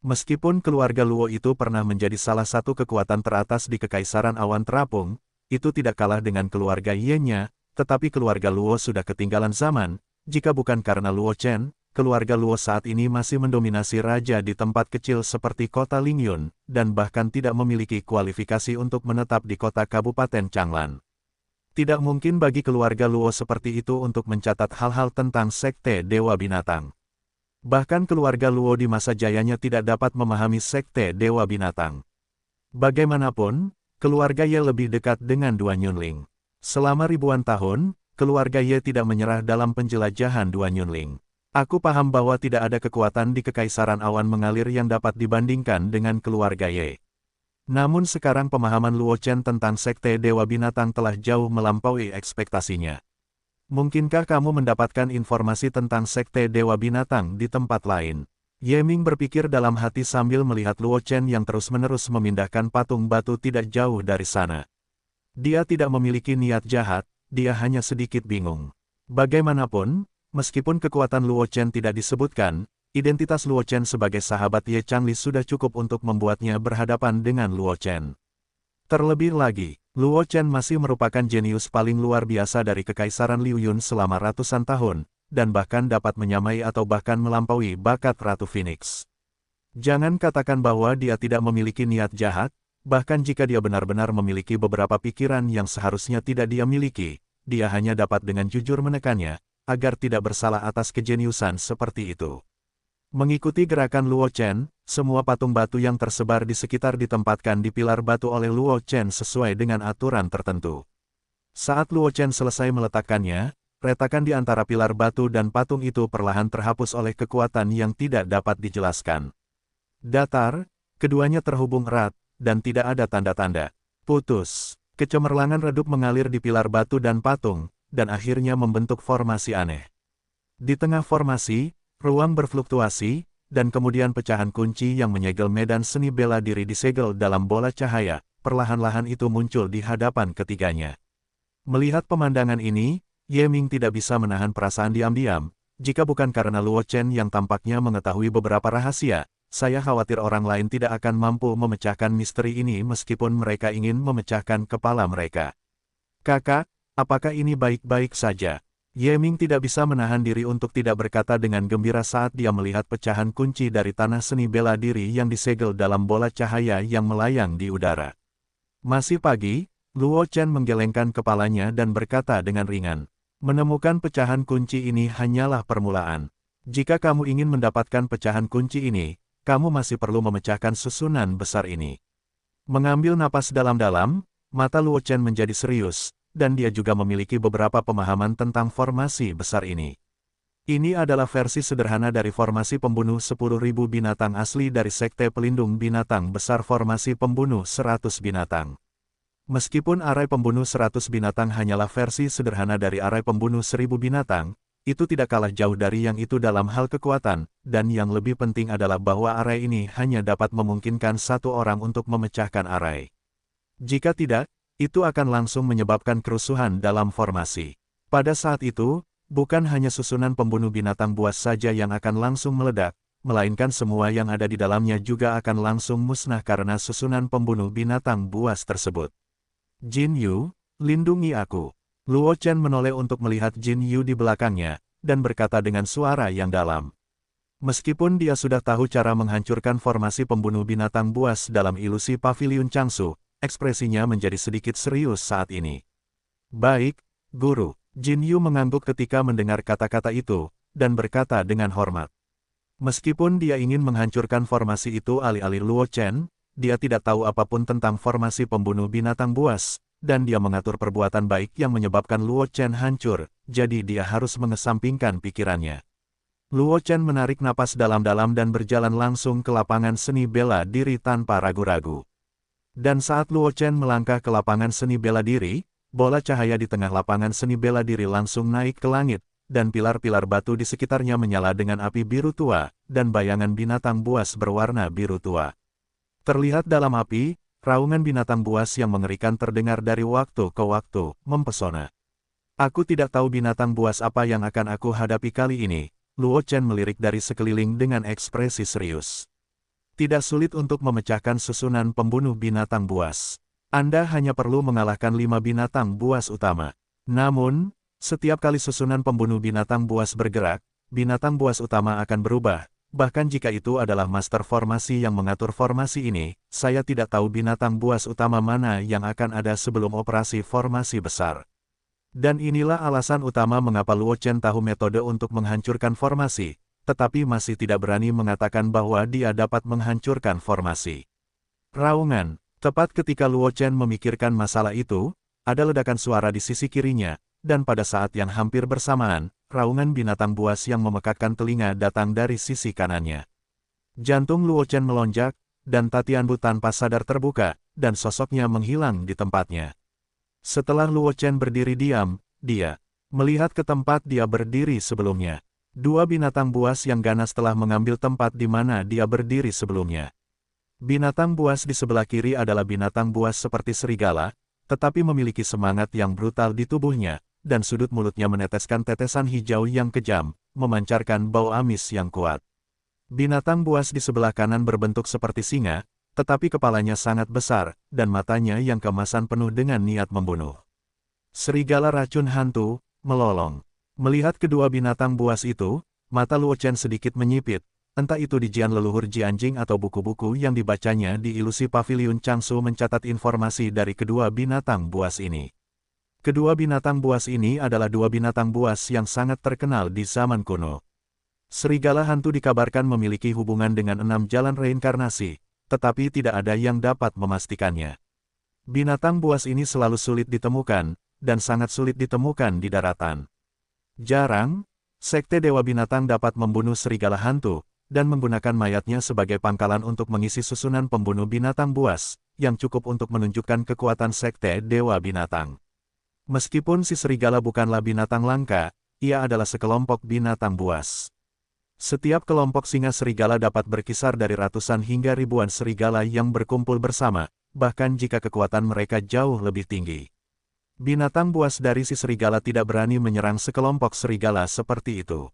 Meskipun keluarga Luo itu pernah menjadi salah satu kekuatan teratas di Kekaisaran Awan Terapung, itu tidak kalah dengan keluarga Ye-nya, tetapi keluarga Luo sudah ketinggalan zaman. Jika bukan karena Luo Chen, keluarga Luo saat ini masih mendominasi raja di tempat kecil seperti kota Lingyun, dan bahkan tidak memiliki kualifikasi untuk menetap di kota Kabupaten Changlan. Tidak mungkin bagi keluarga Luo seperti itu untuk mencatat hal-hal tentang Sekte Dewa Binatang. Bahkan keluarga Luo di masa jayanya tidak dapat memahami Sekte Dewa Binatang. Bagaimanapun, keluarga Ye lebih dekat dengan Duan Yunling. Selama ribuan tahun, keluarga Ye tidak menyerah dalam penjelajahan Duan Yunling. Aku paham bahwa tidak ada kekuatan di Kekaisaran Awan mengalir yang dapat dibandingkan dengan keluarga Ye. Namun sekarang pemahaman Luo Chen tentang Sekte Dewa Binatang telah jauh melampaui ekspektasinya. Mungkinkah kamu mendapatkan informasi tentang Sekte Dewa Binatang di tempat lain? Ye Ming berpikir dalam hati sambil melihat Luo Chen yang terus-menerus memindahkan patung batu tidak jauh dari sana. Dia tidak memiliki niat jahat, dia hanya sedikit bingung. Bagaimanapun, meskipun kekuatan Luo Chen tidak disebutkan, identitas Luo Chen sebagai sahabat Ye Changli sudah cukup untuk membuatnya berhadapan dengan Luo Chen. Terlebih lagi, Luo Chen masih merupakan jenius paling luar biasa dari Kekaisaran Liu Yun selama ratusan tahun, dan bahkan dapat menyamai atau bahkan melampaui bakat Ratu Phoenix. Jangan katakan bahwa dia tidak memiliki niat jahat, bahkan jika dia benar-benar memiliki beberapa pikiran yang seharusnya tidak dia miliki, dia hanya dapat dengan jujur menekannya, agar tidak bersalah atas kejeniusan seperti itu. Mengikuti gerakan Luo Chen, semua patung batu yang tersebar di sekitar ditempatkan di pilar batu oleh Luo Chen sesuai dengan aturan tertentu. Saat Luo Chen selesai meletakkannya, retakan di antara pilar batu dan patung itu perlahan terhapus oleh kekuatan yang tidak dapat dijelaskan. Datar, keduanya terhubung erat, dan tidak ada tanda-tanda putus. Kecemerlangan redup mengalir di pilar batu dan patung, dan akhirnya membentuk formasi aneh. Di tengah formasi, ruang berfluktuasi, dan kemudian pecahan kunci yang menyegel medan seni bela diri disegel dalam bola cahaya, perlahan-lahan itu muncul di hadapan ketiganya. Melihat pemandangan ini, Ye Ming tidak bisa menahan perasaan diam-diam. Jika bukan karena Luo Chen yang tampaknya mengetahui beberapa rahasia, saya khawatir orang lain tidak akan mampu memecahkan misteri ini meskipun mereka ingin memecahkan kepala mereka. Kakak, apakah ini baik-baik saja? Ye Ming tidak bisa menahan diri untuk tidak berkata dengan gembira saat dia melihat pecahan kunci dari tanah seni bela diri yang disegel dalam bola cahaya yang melayang di udara. Masih pagi, Luo Chen menggelengkan kepalanya dan berkata dengan ringan, "Menemukan pecahan kunci ini hanyalah permulaan. Jika kamu ingin mendapatkan pecahan kunci ini, kamu masih perlu memecahkan susunan besar ini." Mengambil napas dalam-dalam, mata Luo Chen menjadi serius, dan dia juga memiliki beberapa pemahaman tentang formasi besar ini. Ini adalah versi sederhana dari formasi pembunuh 10.000 binatang asli dari Sekte Pelindung Binatang Besar Formasi Pembunuh 100 Binatang. Meskipun arai pembunuh 100 binatang hanyalah versi sederhana dari arai pembunuh 1000 binatang, itu tidak kalah jauh dari yang itu dalam hal kekuatan, dan yang lebih penting adalah bahwa arai ini hanya dapat memungkinkan satu orang untuk memecahkan arai. Jika tidak, itu akan langsung menyebabkan kerusuhan dalam formasi. Pada saat itu, bukan hanya susunan pembunuh binatang buas saja yang akan langsung meledak, melainkan semua yang ada di dalamnya juga akan langsung musnah karena susunan pembunuh binatang buas tersebut. Jin Yu, lindungi aku. Luo Chen menoleh untuk melihat Jin Yu di belakangnya, dan berkata dengan suara yang dalam. Meskipun dia sudah tahu cara menghancurkan formasi pembunuh binatang buas dalam ilusi Paviliun Changsu, ekspresinya menjadi sedikit serius saat ini. "Baik, Guru." Jin Yu mengangguk ketika mendengar kata-kata itu, dan berkata dengan hormat. Meskipun dia ingin menghancurkan formasi itu alih-alih Luo Chen, dia tidak tahu apapun tentang formasi pembunuh binatang buas, dan dia mengatur perbuatan baik yang menyebabkan Luo Chen hancur, jadi dia harus mengesampingkan pikirannya. Luo Chen menarik napas dalam-dalam dan berjalan langsung ke lapangan seni bela diri tanpa ragu-ragu. Dan saat Luo Chen melangkah ke lapangan seni bela diri, bola cahaya di tengah lapangan seni bela diri langsung naik ke langit, dan pilar-pilar batu di sekitarnya menyala dengan api biru tua, dan bayangan binatang buas berwarna biru tua. Terlihat dalam api, raungan binatang buas yang mengerikan terdengar dari waktu ke waktu, mempesona. "Aku tidak tahu binatang buas apa yang akan aku hadapi kali ini," Luo Chen melirik dari sekeliling dengan ekspresi serius. Tidak sulit untuk memecahkan susunan pembunuh binatang buas. Anda hanya perlu mengalahkan 5 binatang buas utama. Namun, setiap kali susunan pembunuh binatang buas bergerak, binatang buas utama akan berubah. Bahkan jika itu adalah master formasi yang mengatur formasi ini, saya tidak tahu binatang buas utama mana yang akan ada sebelum operasi formasi besar. Dan inilah alasan utama mengapa Luo Chen tahu metode untuk menghancurkan formasi, tetapi masih tidak berani mengatakan bahwa dia dapat menghancurkan formasi. Raungan. Tepat ketika Luo Chen memikirkan masalah itu, ada ledakan suara di sisi kirinya, dan pada saat yang hampir bersamaan, raungan binatang buas yang memekakkan telinga datang dari sisi kanannya. Jantung Luo Chen melonjak, dan Tatianbu tanpa sadar terbuka, dan sosoknya menghilang di tempatnya. Setelah Luo Chen berdiri diam, dia melihat ke tempat dia berdiri sebelumnya. Dua binatang buas yang ganas telah mengambil tempat di mana dia berdiri sebelumnya. Binatang buas di sebelah kiri adalah binatang buas seperti serigala, tetapi memiliki semangat yang brutal di tubuhnya, dan sudut mulutnya meneteskan tetesan hijau yang kejam, memancarkan bau amis yang kuat. Binatang buas di sebelah kanan berbentuk seperti singa, tetapi kepalanya sangat besar, dan matanya yang kemasan penuh dengan niat membunuh. Serigala racun hantu, melolong. Melihat kedua binatang buas itu, mata Luo Chen sedikit menyipit, entah itu di Jian leluhur Jianjing atau buku-buku yang dibacanya di ilusi paviliun Changsu mencatat informasi dari kedua binatang buas ini. Kedua binatang buas ini adalah dua binatang buas yang sangat terkenal di zaman kuno. Serigala hantu dikabarkan memiliki hubungan dengan 6 jalan reinkarnasi, tetapi tidak ada yang dapat memastikannya. Binatang buas ini selalu sulit ditemukan, dan sangat sulit ditemukan di daratan. Jarang, Sekte Dewa Binatang dapat membunuh serigala hantu, dan menggunakan mayatnya sebagai pangkalan untuk mengisi susunan pembunuh binatang buas, yang cukup untuk menunjukkan kekuatan Sekte Dewa Binatang. Meskipun si serigala bukanlah binatang langka, ia adalah sekelompok binatang buas. Setiap kelompok singa serigala dapat berkisar dari ratusan hingga ribuan serigala yang berkumpul bersama, bahkan jika kekuatan mereka jauh lebih tinggi. Binatang buas dari si serigala tidak berani menyerang sekelompok serigala seperti itu.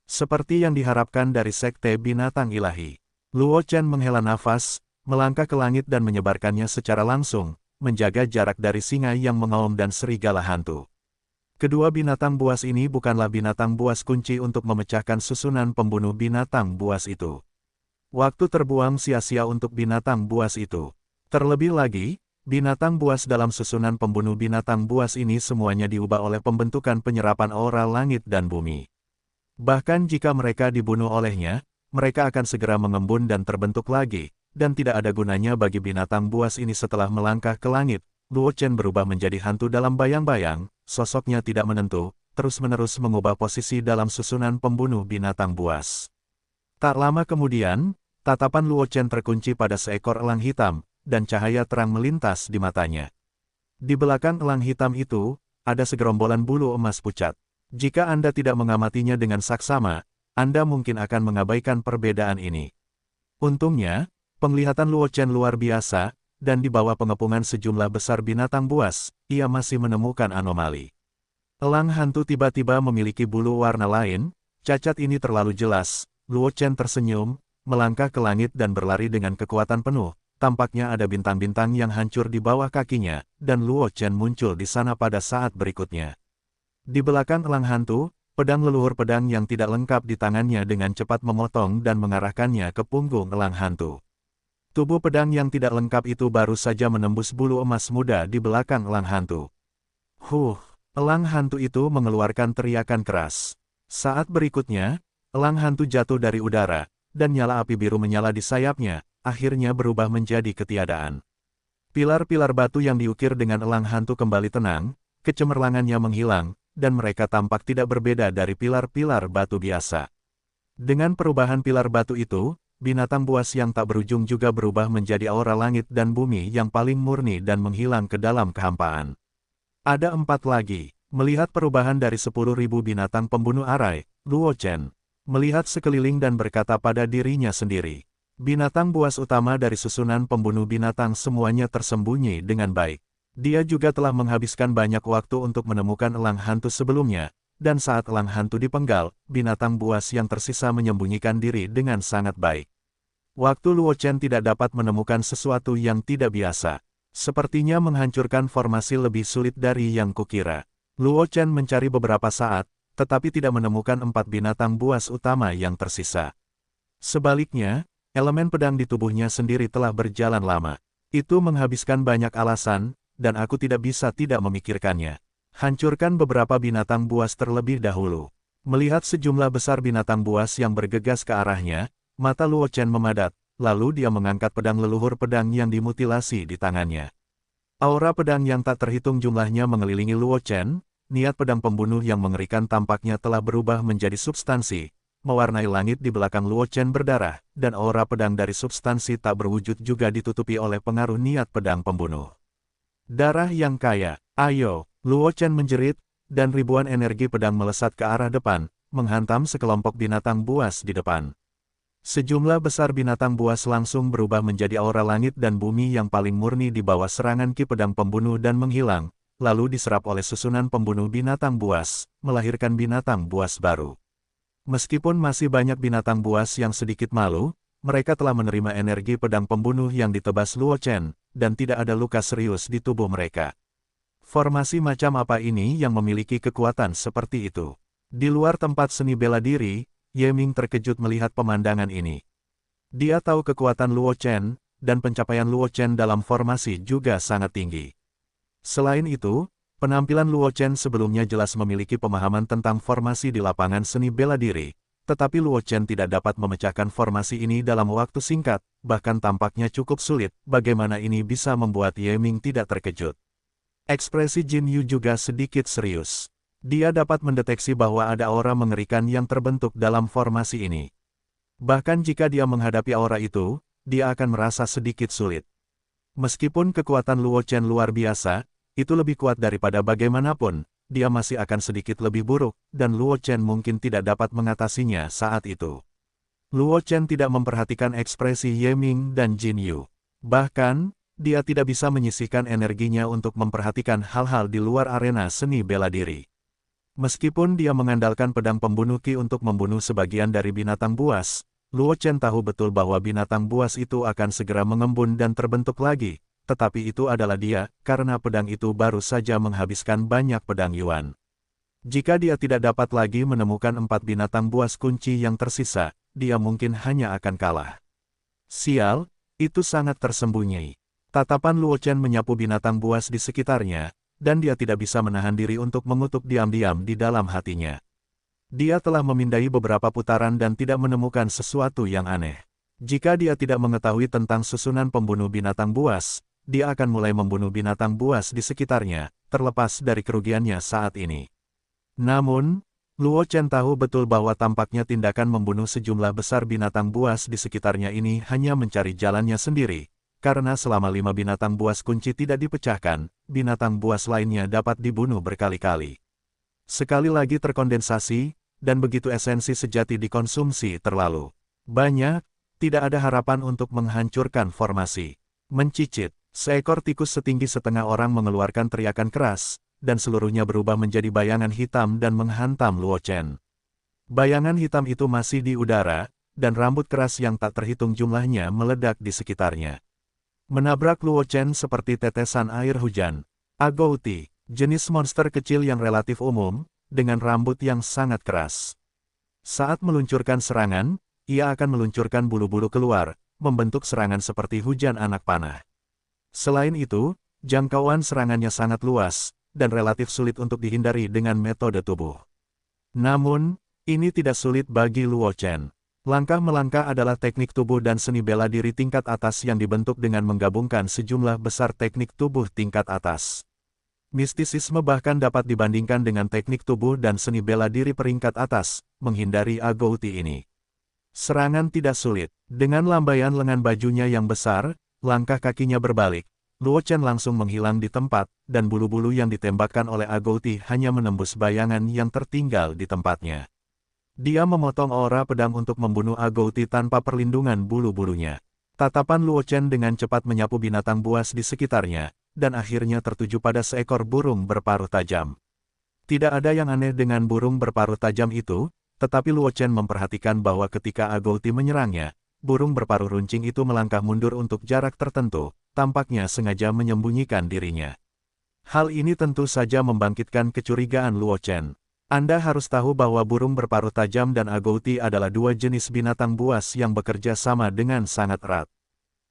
Seperti yang diharapkan dari Sekte Binatang Ilahi. Luo Chen menghela nafas, melangkah ke langit dan menyebarkannya secara langsung, menjaga jarak dari singa yang mengaum dan serigala hantu. Kedua binatang buas ini bukanlah binatang buas kunci untuk memecahkan susunan pembunuh binatang buas itu. Waktu terbuang sia-sia untuk binatang buas itu. Terlebih lagi, binatang buas dalam susunan pembunuh binatang buas ini semuanya diubah oleh pembentukan penyerapan aura langit dan bumi. Bahkan jika mereka dibunuh olehnya, mereka akan segera mengembun dan terbentuk lagi, dan tidak ada gunanya bagi binatang buas ini setelah melangkah ke langit. Luo Chen berubah menjadi hantu dalam bayang-bayang, sosoknya tidak menentu, terus-menerus mengubah posisi dalam susunan pembunuh binatang buas. Tak lama kemudian, tatapan Luo Chen terkunci pada seekor elang hitam, dan cahaya terang melintas di matanya. Di belakang elang hitam itu, ada segerombolan bulu emas pucat. Jika Anda tidak mengamatinya dengan saksama, Anda mungkin akan mengabaikan perbedaan ini. Untungnya, penglihatan Luo Chen luar biasa, dan di bawah pengepungan sejumlah besar binatang buas, ia masih menemukan anomali. Elang hantu tiba-tiba memiliki bulu warna lain, cacat ini terlalu jelas. Luo Chen tersenyum, melangkah ke langit dan berlari dengan kekuatan penuh. Tampaknya ada bintang-bintang yang hancur di bawah kakinya, dan Luo Chen muncul di sana pada saat berikutnya. Di belakang elang hantu, pedang leluhur pedang yang tidak lengkap di tangannya dengan cepat memotong dan mengarahkannya ke punggung elang hantu. Tubuh pedang yang tidak lengkap itu baru saja menembus bulu emas muda di belakang elang hantu. Elang hantu itu mengeluarkan teriakan keras. Saat berikutnya, elang hantu jatuh dari udara, dan nyala api biru menyala di sayapnya, akhirnya berubah menjadi ketiadaan. Pilar-pilar batu yang diukir dengan elang hantu kembali tenang, kecemerlangannya menghilang, dan mereka tampak tidak berbeda dari pilar-pilar batu biasa. Dengan perubahan pilar batu itu, binatang buas yang tak berujung juga berubah menjadi aura langit dan bumi yang paling murni dan menghilang ke dalam kehampaan. Ada 4 lagi. Melihat perubahan dari 10.000 binatang pembunuh arai, Luo Chen melihat sekeliling dan berkata pada dirinya sendiri. Binatang buas utama dari susunan pembunuh binatang semuanya tersembunyi dengan baik. Dia juga telah menghabiskan banyak waktu untuk menemukan elang hantu sebelumnya, dan saat elang hantu dipenggal, binatang buas yang tersisa menyembunyikan diri dengan sangat baik. Waktu Luo Chen tidak dapat menemukan sesuatu yang tidak biasa. Sepertinya menghancurkan formasi lebih sulit dari yang kukira. Luo Chen mencari beberapa saat, tetapi tidak menemukan 4 binatang buas utama yang tersisa. Sebaliknya, elemen pedang di tubuhnya sendiri telah berjalan lama. Itu menghabiskan banyak alasan, dan aku tidak bisa tidak memikirkannya. Hancurkan beberapa binatang buas terlebih dahulu. Melihat sejumlah besar binatang buas yang bergegas ke arahnya, mata Luo Chen memadat, lalu dia mengangkat pedang leluhur pedang yang dimutilasi di tangannya. Aura pedang yang tak terhitung jumlahnya mengelilingi Luo Chen, niat pedang pembunuh yang mengerikan tampaknya telah berubah menjadi substansi, mewarnai langit di belakang Luo Chen berdarah, dan aura pedang dari substansi tak berwujud juga ditutupi oleh pengaruh niat pedang pembunuh. Darah yang kaya, ayo, Luo Chen menjerit, dan ribuan energi pedang melesat ke arah depan, menghantam sekelompok binatang buas di depan. Sejumlah besar binatang buas langsung berubah menjadi aura langit dan bumi yang paling murni di bawah serangan ki pedang pembunuh dan menghilang, lalu diserap oleh susunan pembunuh binatang buas, melahirkan binatang buas baru. Meskipun masih banyak binatang buas yang sedikit malu, mereka telah menerima energi pedang pembunuh yang ditebas Luo Chen, dan tidak ada luka serius di tubuh mereka. Formasi macam apa ini yang memiliki kekuatan seperti itu? Di luar tempat seni bela diri, Ye Ming terkejut melihat pemandangan ini. Dia tahu kekuatan Luo Chen, dan pencapaian Luo Chen dalam formasi juga sangat tinggi. Selain itu, penampilan Luo Chen sebelumnya jelas memiliki pemahaman tentang formasi di lapangan seni bela diri, tetapi Luo Chen tidak dapat memecahkan formasi ini dalam waktu singkat, bahkan tampaknya cukup sulit. Bagaimana ini bisa membuat Ye Ming tidak terkejut? Ekspresi Jin Yu juga sedikit serius. Dia dapat mendeteksi bahwa ada aura mengerikan yang terbentuk dalam formasi ini. Bahkan jika dia menghadapi aura itu, dia akan merasa sedikit sulit. Meskipun kekuatan Luo Chen luar biasa, itu lebih kuat daripada bagaimanapun, dia masih akan sedikit lebih buruk, dan Luo Chen mungkin tidak dapat mengatasinya saat itu. Luo Chen tidak memperhatikan ekspresi Ye Ming dan Jin Yu. Bahkan, dia tidak bisa menyisihkan energinya untuk memperhatikan hal-hal di luar arena seni bela diri. Meskipun dia mengandalkan pedang pembunuh ki untuk membunuh sebagian dari binatang buas, Luo Chen tahu betul bahwa binatang buas itu akan segera mengembun dan terbentuk lagi, tetapi itu adalah dia, karena pedang itu baru saja menghabiskan banyak pedang Yuan. Jika dia tidak dapat lagi menemukan 4 binatang buas kunci yang tersisa, dia mungkin hanya akan kalah. Sial, itu sangat tersembunyi. Tatapan Luo Chen menyapu binatang buas di sekitarnya, dan dia tidak bisa menahan diri untuk mengutuk diam-diam di dalam hatinya. Dia telah memindai beberapa putaran dan tidak menemukan sesuatu yang aneh. Jika dia tidak mengetahui tentang susunan pembunuh binatang buas, dia akan mulai membunuh binatang buas di sekitarnya, terlepas dari kerugiannya saat ini. Namun, Luo Chen tahu betul bahwa tampaknya tindakan membunuh sejumlah besar binatang buas di sekitarnya ini hanya mencari jalannya sendiri. Karena selama 5 binatang buas kunci tidak dipecahkan, binatang buas lainnya dapat dibunuh berkali-kali. Sekali lagi terkondensasi, dan begitu esensi sejati dikonsumsi terlalu banyak, tidak ada harapan untuk menghancurkan formasi. Mencicit, seekor tikus setinggi setengah orang mengeluarkan teriakan keras, dan seluruhnya berubah menjadi bayangan hitam dan menghantam Luo Chen. Bayangan hitam itu masih di udara, dan rambut keras yang tak terhitung jumlahnya meledak di sekitarnya. Menabrak Luo Chen seperti tetesan air hujan. Agouti, jenis monster kecil yang relatif umum, dengan rambut yang sangat keras. Saat meluncurkan serangan, ia akan meluncurkan bulu-bulu keluar, membentuk serangan seperti hujan anak panah. Selain itu, jangkauan serangannya sangat luas, dan relatif sulit untuk dihindari dengan metode tubuh. Namun, ini tidak sulit bagi Luo Chen. Langkah melangkah adalah teknik tubuh dan seni bela diri tingkat atas yang dibentuk dengan menggabungkan sejumlah besar teknik tubuh tingkat atas. Mistisisme bahkan dapat dibandingkan dengan teknik tubuh dan seni bela diri peringkat atas, menghindari Agouti ini. Serangan tidak sulit. Dengan lambaian lengan bajunya yang besar, langkah kakinya berbalik. Luo Chen langsung menghilang di tempat, dan bulu-bulu yang ditembakkan oleh Agouti hanya menembus bayangan yang tertinggal di tempatnya. Dia memotong aura pedang untuk membunuh Agouti tanpa perlindungan bulu-bulunya. Tatapan Luo Chen dengan cepat menyapu binatang buas di sekitarnya, dan akhirnya tertuju pada seekor burung berparuh tajam. Tidak ada yang aneh dengan burung berparuh tajam itu, tetapi Luo Chen memperhatikan bahwa ketika Agouti menyerangnya, burung berparuh runcing itu melangkah mundur untuk jarak tertentu, tampaknya sengaja menyembunyikan dirinya. Hal ini tentu saja membangkitkan kecurigaan Luo Chen. Anda harus tahu bahwa burung berparuh tajam dan agouti adalah dua jenis binatang buas yang bekerja sama dengan sangat erat.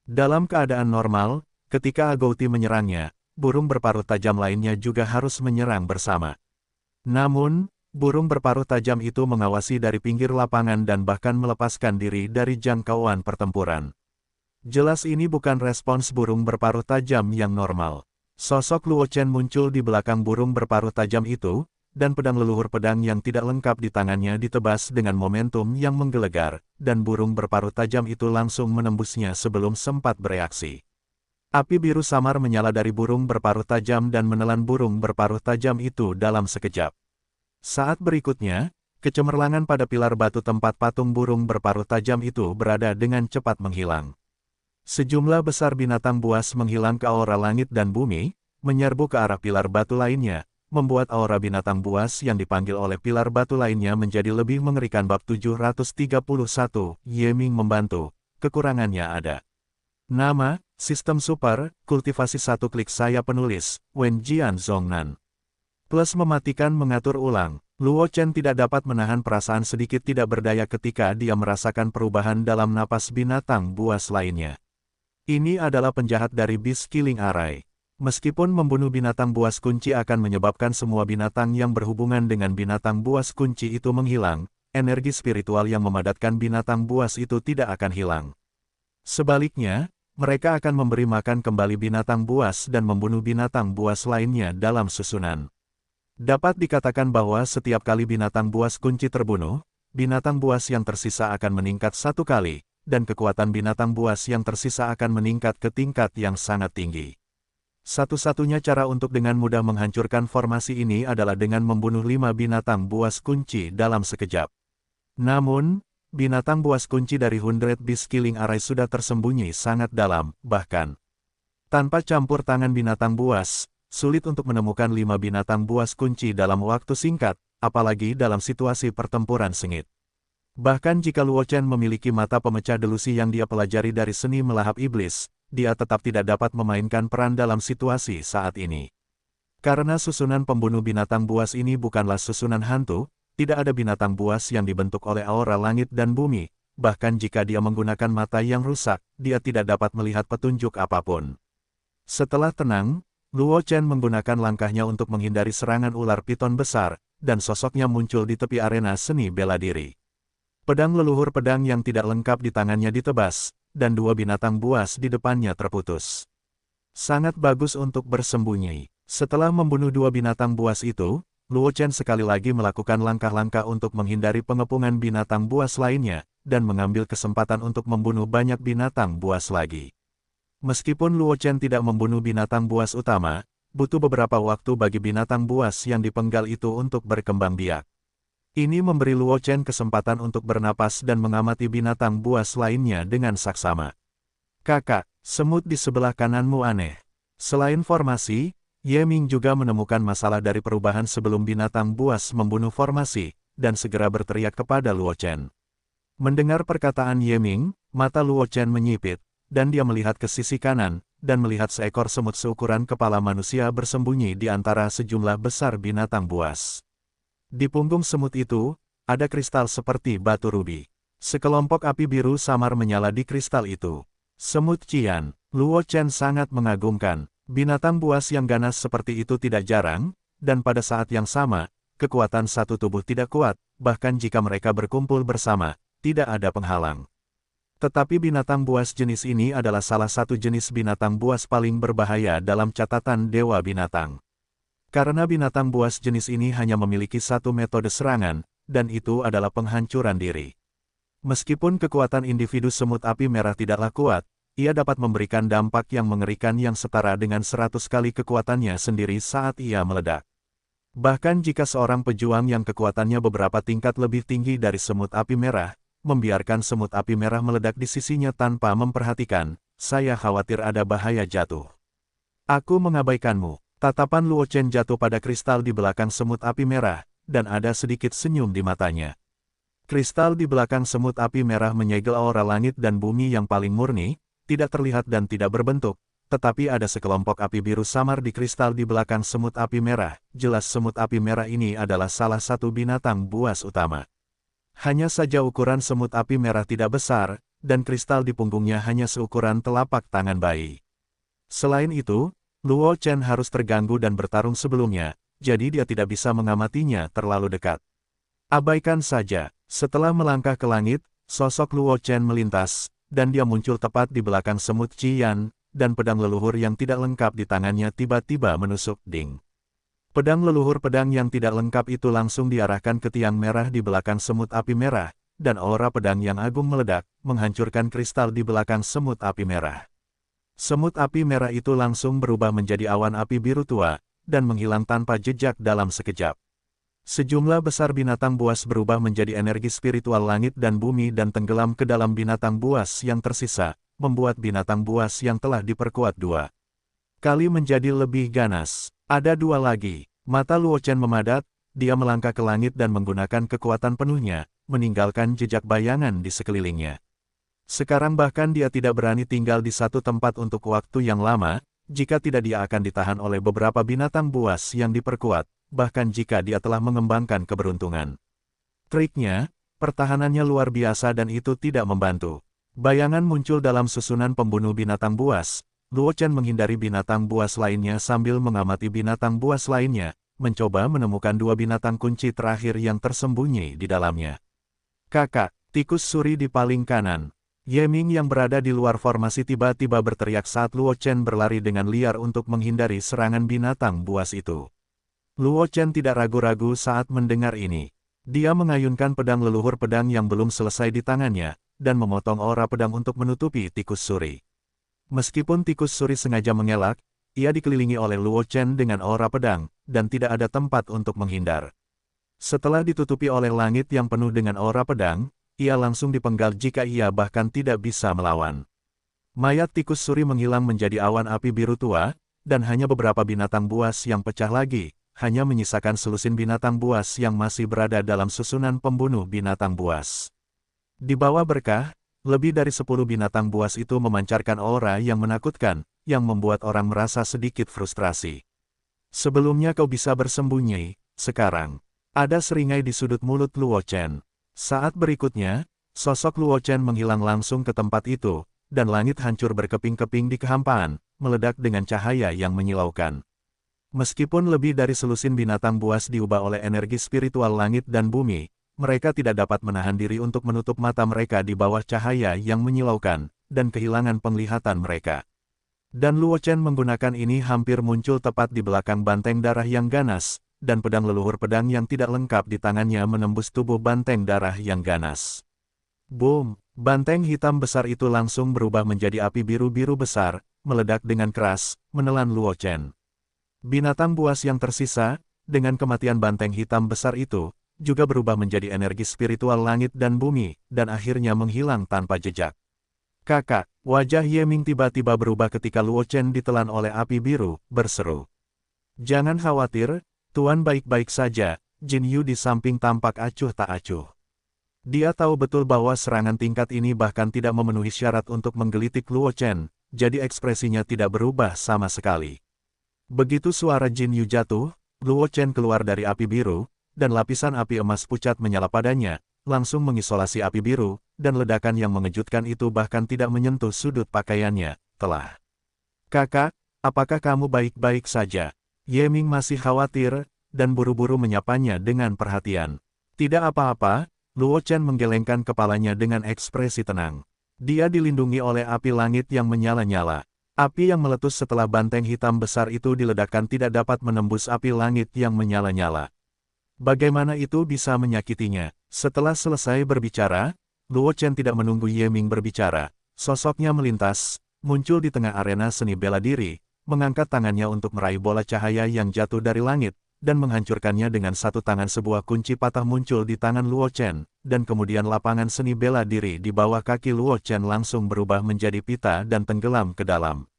Dalam keadaan normal, ketika agouti menyerangnya, burung berparuh tajam lainnya juga harus menyerang bersama. Namun, burung berparuh tajam itu mengawasi dari pinggir lapangan dan bahkan melepaskan diri dari jangkauan pertempuran. Jelas ini bukan respons burung berparuh tajam yang normal. Sosok Luo Chen muncul di belakang burung berparuh tajam itu, dan pedang leluhur pedang yang tidak lengkap di tangannya ditebas dengan momentum yang menggelegar, dan burung berparuh tajam itu langsung menembusnya sebelum sempat bereaksi. Api biru samar menyala dari burung berparuh tajam dan menelan burung berparuh tajam itu dalam sekejap. Saat berikutnya, kecemerlangan pada pilar batu tempat patung burung berparuh tajam itu berada dengan cepat menghilang. Sejumlah besar binatang buas menghilang ke aura langit dan bumi, menyerbu ke arah pilar batu lainnya, membuat aura binatang buas yang dipanggil oleh pilar batu lainnya menjadi lebih mengerikan. Bab 731, Ye Ming membantu, kekurangannya ada. Nama, Sistem Super, Kultivasi 1 Klik Saya Penulis, Wen Jian Zhongnan. Plus mematikan mengatur ulang, Luo Chen tidak dapat menahan perasaan sedikit tidak berdaya ketika dia merasakan perubahan dalam napas binatang buas lainnya. Ini adalah penjahat dari Beast Killing Array. Meskipun membunuh binatang buas kunci akan menyebabkan semua binatang yang berhubungan dengan binatang buas kunci itu menghilang, energi spiritual yang memadatkan binatang buas itu tidak akan hilang. Sebaliknya, mereka akan memberi makan kembali binatang buas dan membunuh binatang buas lainnya dalam susunan. Dapat dikatakan bahwa setiap kali binatang buas kunci terbunuh, binatang buas yang tersisa akan meningkat 1 kali, dan kekuatan binatang buas yang tersisa akan meningkat ke tingkat yang sangat tinggi. Satu-satunya cara untuk dengan mudah menghancurkan formasi ini adalah dengan membunuh 5 binatang buas kunci dalam sekejap. Namun, binatang buas kunci dari 100 Beast Killing Array sudah tersembunyi sangat dalam, bahkan tanpa campur tangan binatang buas, sulit untuk menemukan 5 binatang buas kunci dalam waktu singkat, apalagi dalam situasi pertempuran sengit. Bahkan jika Luo Chen memiliki mata pemecah delusi yang dia pelajari dari seni melahap iblis, dia tetap tidak dapat memainkan peran dalam situasi saat ini. Karena susunan pembunuh binatang buas ini bukanlah susunan hantu, tidak ada binatang buas yang dibentuk oleh aura langit dan bumi, bahkan jika dia menggunakan mata yang rusak, dia tidak dapat melihat petunjuk apapun. Setelah tenang, Luo Chen menggunakan langkahnya untuk menghindari serangan ular piton besar, dan sosoknya muncul di tepi arena seni bela diri. Pedang leluhur pedang yang tidak lengkap di tangannya ditebas, dan 2 binatang buas di depannya terputus. Sangat bagus untuk bersembunyi. Setelah membunuh 2 binatang buas itu, Luo Chen sekali lagi melakukan langkah-langkah untuk menghindari pengepungan binatang buas lainnya, dan mengambil kesempatan untuk membunuh banyak binatang buas lagi. Meskipun Luo Chen tidak membunuh binatang buas utama, butuh beberapa waktu bagi binatang buas yang dipenggal itu untuk berkembang biak. Ini memberi Luo Chen kesempatan untuk bernapas dan mengamati binatang buas lainnya dengan saksama. Kakak, semut di sebelah kananmu aneh. Selain formasi, Ye Ming juga menemukan masalah dari perubahan sebelum binatang buas membunuh formasi, dan segera berteriak kepada Luo Chen. Mendengar perkataan Ye Ming, mata Luo Chen menyipit, dan dia melihat ke sisi kanan, dan melihat seekor semut seukuran kepala manusia bersembunyi di antara sejumlah besar binatang buas. Di punggung semut itu, ada kristal seperti batu rubi. Sekelompok api biru samar menyala di kristal itu. Semut Qian, Luo Chen sangat mengagumkan. Binatang buas yang ganas seperti itu tidak jarang, dan pada saat yang sama, kekuatan satu tubuh tidak kuat, bahkan jika mereka berkumpul bersama, tidak ada penghalang. Tetapi binatang buas jenis ini adalah salah satu jenis binatang buas paling berbahaya dalam catatan Dewa Binatang. Karena binatang buas jenis ini hanya memiliki 1 metode serangan, dan itu adalah penghancuran diri. Meskipun kekuatan individu semut api merah tidaklah kuat, ia dapat memberikan dampak yang mengerikan yang setara dengan 100 kali kekuatannya sendiri saat ia meledak. Bahkan jika seorang pejuang yang kekuatannya beberapa tingkat lebih tinggi dari semut api merah, membiarkan semut api merah meledak di sisinya tanpa memperhatikan, saya khawatir ada bahaya jatuh. Aku mengabaikanmu. Tatapan Luo Chen jatuh pada kristal di belakang semut api merah, dan ada sedikit senyum di matanya. Kristal di belakang semut api merah menyegel aura langit dan bumi yang paling murni, tidak terlihat dan tidak berbentuk, tetapi ada sekelompok api biru samar di kristal di belakang semut api merah. Jelas semut api merah ini adalah salah satu binatang buas utama. Hanya saja ukuran semut api merah tidak besar, dan kristal di punggungnya hanya seukuran telapak tangan bayi. Selain itu, Luo Chen harus terganggu dan bertarung sebelumnya, jadi dia tidak bisa mengamatinya terlalu dekat. Abaikan saja. Setelah melangkah ke langit, sosok Luo Chen melintas, dan dia muncul tepat di belakang semut Qian, dan pedang leluhur yang tidak lengkap di tangannya tiba-tiba menusuk Ding. Pedang leluhur pedang yang tidak lengkap itu langsung diarahkan ke tiang merah di belakang semut api merah, dan aura pedang yang agung meledak, menghancurkan kristal di belakang semut api merah. Semut api merah itu langsung berubah menjadi awan api biru tua, dan menghilang tanpa jejak dalam sekejap. Sejumlah besar binatang buas berubah menjadi energi spiritual langit dan bumi dan tenggelam ke dalam binatang buas yang tersisa, membuat binatang buas yang telah diperkuat dua kali menjadi lebih ganas. Ada dua lagi. Mata Luo Chen memadat, dia melangkah ke langit dan menggunakan kekuatan penuhnya, meninggalkan jejak bayangan di sekelilingnya. Sekarang bahkan dia tidak berani tinggal di satu tempat untuk waktu yang lama, jika tidak dia akan ditahan oleh beberapa binatang buas yang diperkuat, bahkan jika dia telah mengembangkan keberuntungan. Triknya, pertahanannya luar biasa dan itu tidak membantu. Bayangan muncul dalam susunan pembunuh binatang buas. Luo Chen menghindari binatang buas lainnya sambil mengamati binatang buas lainnya, mencoba menemukan dua binatang kunci terakhir yang tersembunyi di dalamnya. Kakak, tikus suri di paling kanan. Ye Ming yang berada di luar formasi tiba-tiba berteriak saat Luo Chen berlari dengan liar untuk menghindari serangan binatang buas itu. Luo Chen tidak ragu-ragu saat mendengar ini. Dia mengayunkan pedang leluhur pedang yang belum selesai di tangannya, dan memotong aura pedang untuk menutupi tikus suri. Meskipun tikus suri sengaja mengelak, ia dikelilingi oleh Luo Chen dengan aura pedang, dan tidak ada tempat untuk menghindar. Setelah ditutupi oleh langit yang penuh dengan aura pedang, ia langsung dipenggal jika ia bahkan tidak bisa melawan. Mayat tikus suri menghilang menjadi awan api biru tua, dan hanya beberapa binatang buas yang pecah lagi, hanya menyisakan selusin binatang buas yang masih berada dalam susunan pembunuh binatang buas. Di bawah berkah, lebih dari 10 binatang buas itu memancarkan aura yang menakutkan, yang membuat orang merasa sedikit frustrasi. Sebelumnya kau bisa bersembunyi, sekarang. Ada seringai di sudut mulut Luo Chen. Saat berikutnya, sosok Luo Chen menghilang langsung ke tempat itu, dan langit hancur berkeping-keping di kehampaan, meledak dengan cahaya yang menyilaukan. Meskipun lebih dari selusin binatang buas diubah oleh energi spiritual langit dan bumi, mereka tidak dapat menahan diri untuk menutup mata mereka di bawah cahaya yang menyilaukan, dan kehilangan penglihatan mereka. Dan Luo Chen menggunakan ini hampir muncul tepat di belakang banteng darah yang ganas, dan pedang leluhur pedang yang tidak lengkap di tangannya menembus tubuh banteng darah yang ganas. Boom! Banteng hitam besar itu langsung berubah menjadi api biru-biru besar, meledak dengan keras, menelan Luo Chen. Binatang buas yang tersisa, dengan kematian banteng hitam besar itu, juga berubah menjadi energi spiritual langit dan bumi, dan akhirnya menghilang tanpa jejak. Kakak, wajah Ye Ming tiba-tiba berubah ketika Luo Chen ditelan oleh api biru, berseru. Jangan khawatir, Tuan baik-baik saja, Jin Yu di samping tampak acuh tak acuh. Dia tahu betul bahwa serangan tingkat ini bahkan tidak memenuhi syarat untuk menggelitik Luo Chen, jadi ekspresinya tidak berubah sama sekali. Begitu suara Jin Yu jatuh, Luo Chen keluar dari api biru, dan lapisan api emas pucat menyala padanya, langsung mengisolasi api biru, dan ledakan yang mengejutkan itu bahkan tidak menyentuh sudut pakaiannya, telah. Kakak, apakah kamu baik-baik saja? Ye Ming masih khawatir, dan buru-buru menyapanya dengan perhatian. Tidak apa-apa, Luo Chen menggelengkan kepalanya dengan ekspresi tenang. Dia dilindungi oleh api langit yang menyala-nyala. Api yang meletus setelah banteng hitam besar itu diledakkan tidak dapat menembus api langit yang menyala-nyala. Bagaimana itu bisa menyakitinya? Setelah selesai berbicara, Luo Chen tidak menunggu Ye Ming berbicara. Sosoknya melintas, muncul di tengah arena seni bela diri, mengangkat tangannya untuk meraih bola cahaya yang jatuh dari langit, dan menghancurkannya dengan satu tangan. Sebuah kunci patah muncul di tangan Luo Chen, dan kemudian lapangan seni bela diri di bawah kaki Luo Chen langsung berubah menjadi pita dan tenggelam ke dalam.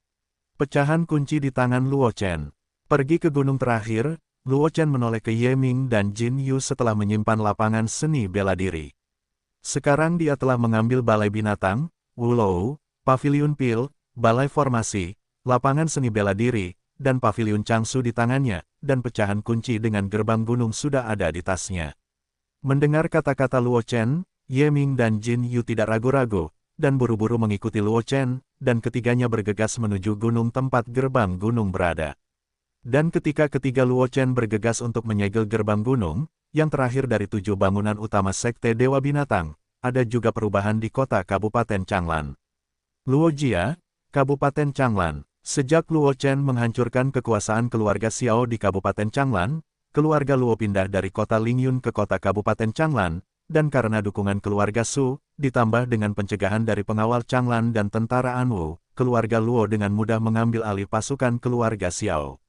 Pecahan kunci di tangan Luo Chen. Pergi ke gunung terakhir, Luo Chen menoleh ke Ye Ming dan Jin Yu setelah menyimpan lapangan seni bela diri. Sekarang dia telah mengambil balai binatang, Wulou, paviliun pil, balai formasi, lapangan seni bela diri, dan paviliun Changsu di tangannya, dan pecahan kunci dengan gerbang gunung sudah ada di tasnya. Mendengar kata-kata Luo Chen, Ye Ming dan Jin Yu tidak ragu-ragu, dan buru-buru mengikuti Luo Chen, dan ketiganya bergegas menuju gunung tempat gerbang gunung berada. Dan ketika ketiga Luo Chen bergegas untuk menyegel gerbang gunung, yang terakhir dari 7 bangunan utama Sekte Dewa Binatang, ada juga perubahan di kota Kabupaten Changlan. Luo Jia, Kabupaten Changlan. Sejak Luo Chen menghancurkan kekuasaan keluarga Xiao di Kabupaten Changlan, keluarga Luo pindah dari kota Lingyun ke kota Kabupaten Changlan, dan karena dukungan keluarga Su, ditambah dengan pencegahan dari pengawal Changlan dan tentara Anwu, keluarga Luo dengan mudah mengambil alih pasukan keluarga Xiao.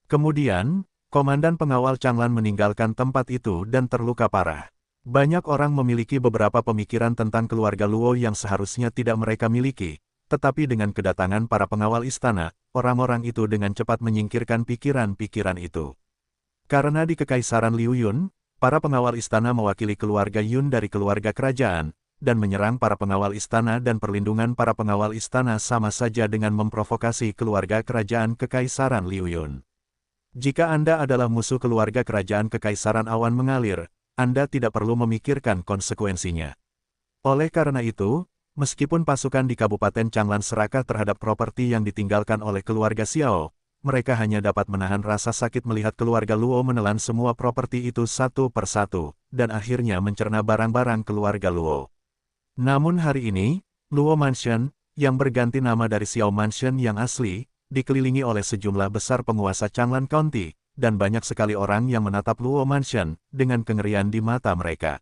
Kemudian, komandan pengawal Changlan meninggalkan tempat itu dan terluka parah. Banyak orang memiliki beberapa pemikiran tentang keluarga Luo yang seharusnya tidak mereka miliki, tetapi dengan kedatangan para pengawal istana, orang-orang itu dengan cepat menyingkirkan pikiran-pikiran itu. Karena di Kekaisaran Liu Yun, para pengawal istana mewakili keluarga Yun dari keluarga kerajaan, dan menyerang para pengawal istana dan perlindungan para pengawal istana sama saja dengan memprovokasi keluarga kerajaan Kekaisaran Liu Yun. Jika Anda adalah musuh keluarga kerajaan Kekaisaran Awan Mengalir, Anda tidak perlu memikirkan konsekuensinya. Oleh karena itu, meskipun pasukan di Kabupaten Changlan serakah terhadap properti yang ditinggalkan oleh keluarga Xiao, mereka hanya dapat menahan rasa sakit melihat keluarga Luo menelan semua properti itu satu persatu, dan akhirnya mencerna barang-barang keluarga Luo. Namun hari ini, Luo Mansion, yang berganti nama dari Xiao Mansion yang asli, dikelilingi oleh sejumlah besar penguasa Changlan County, dan banyak sekali orang yang menatap Luo Mansion, dengan kengerian di mata mereka.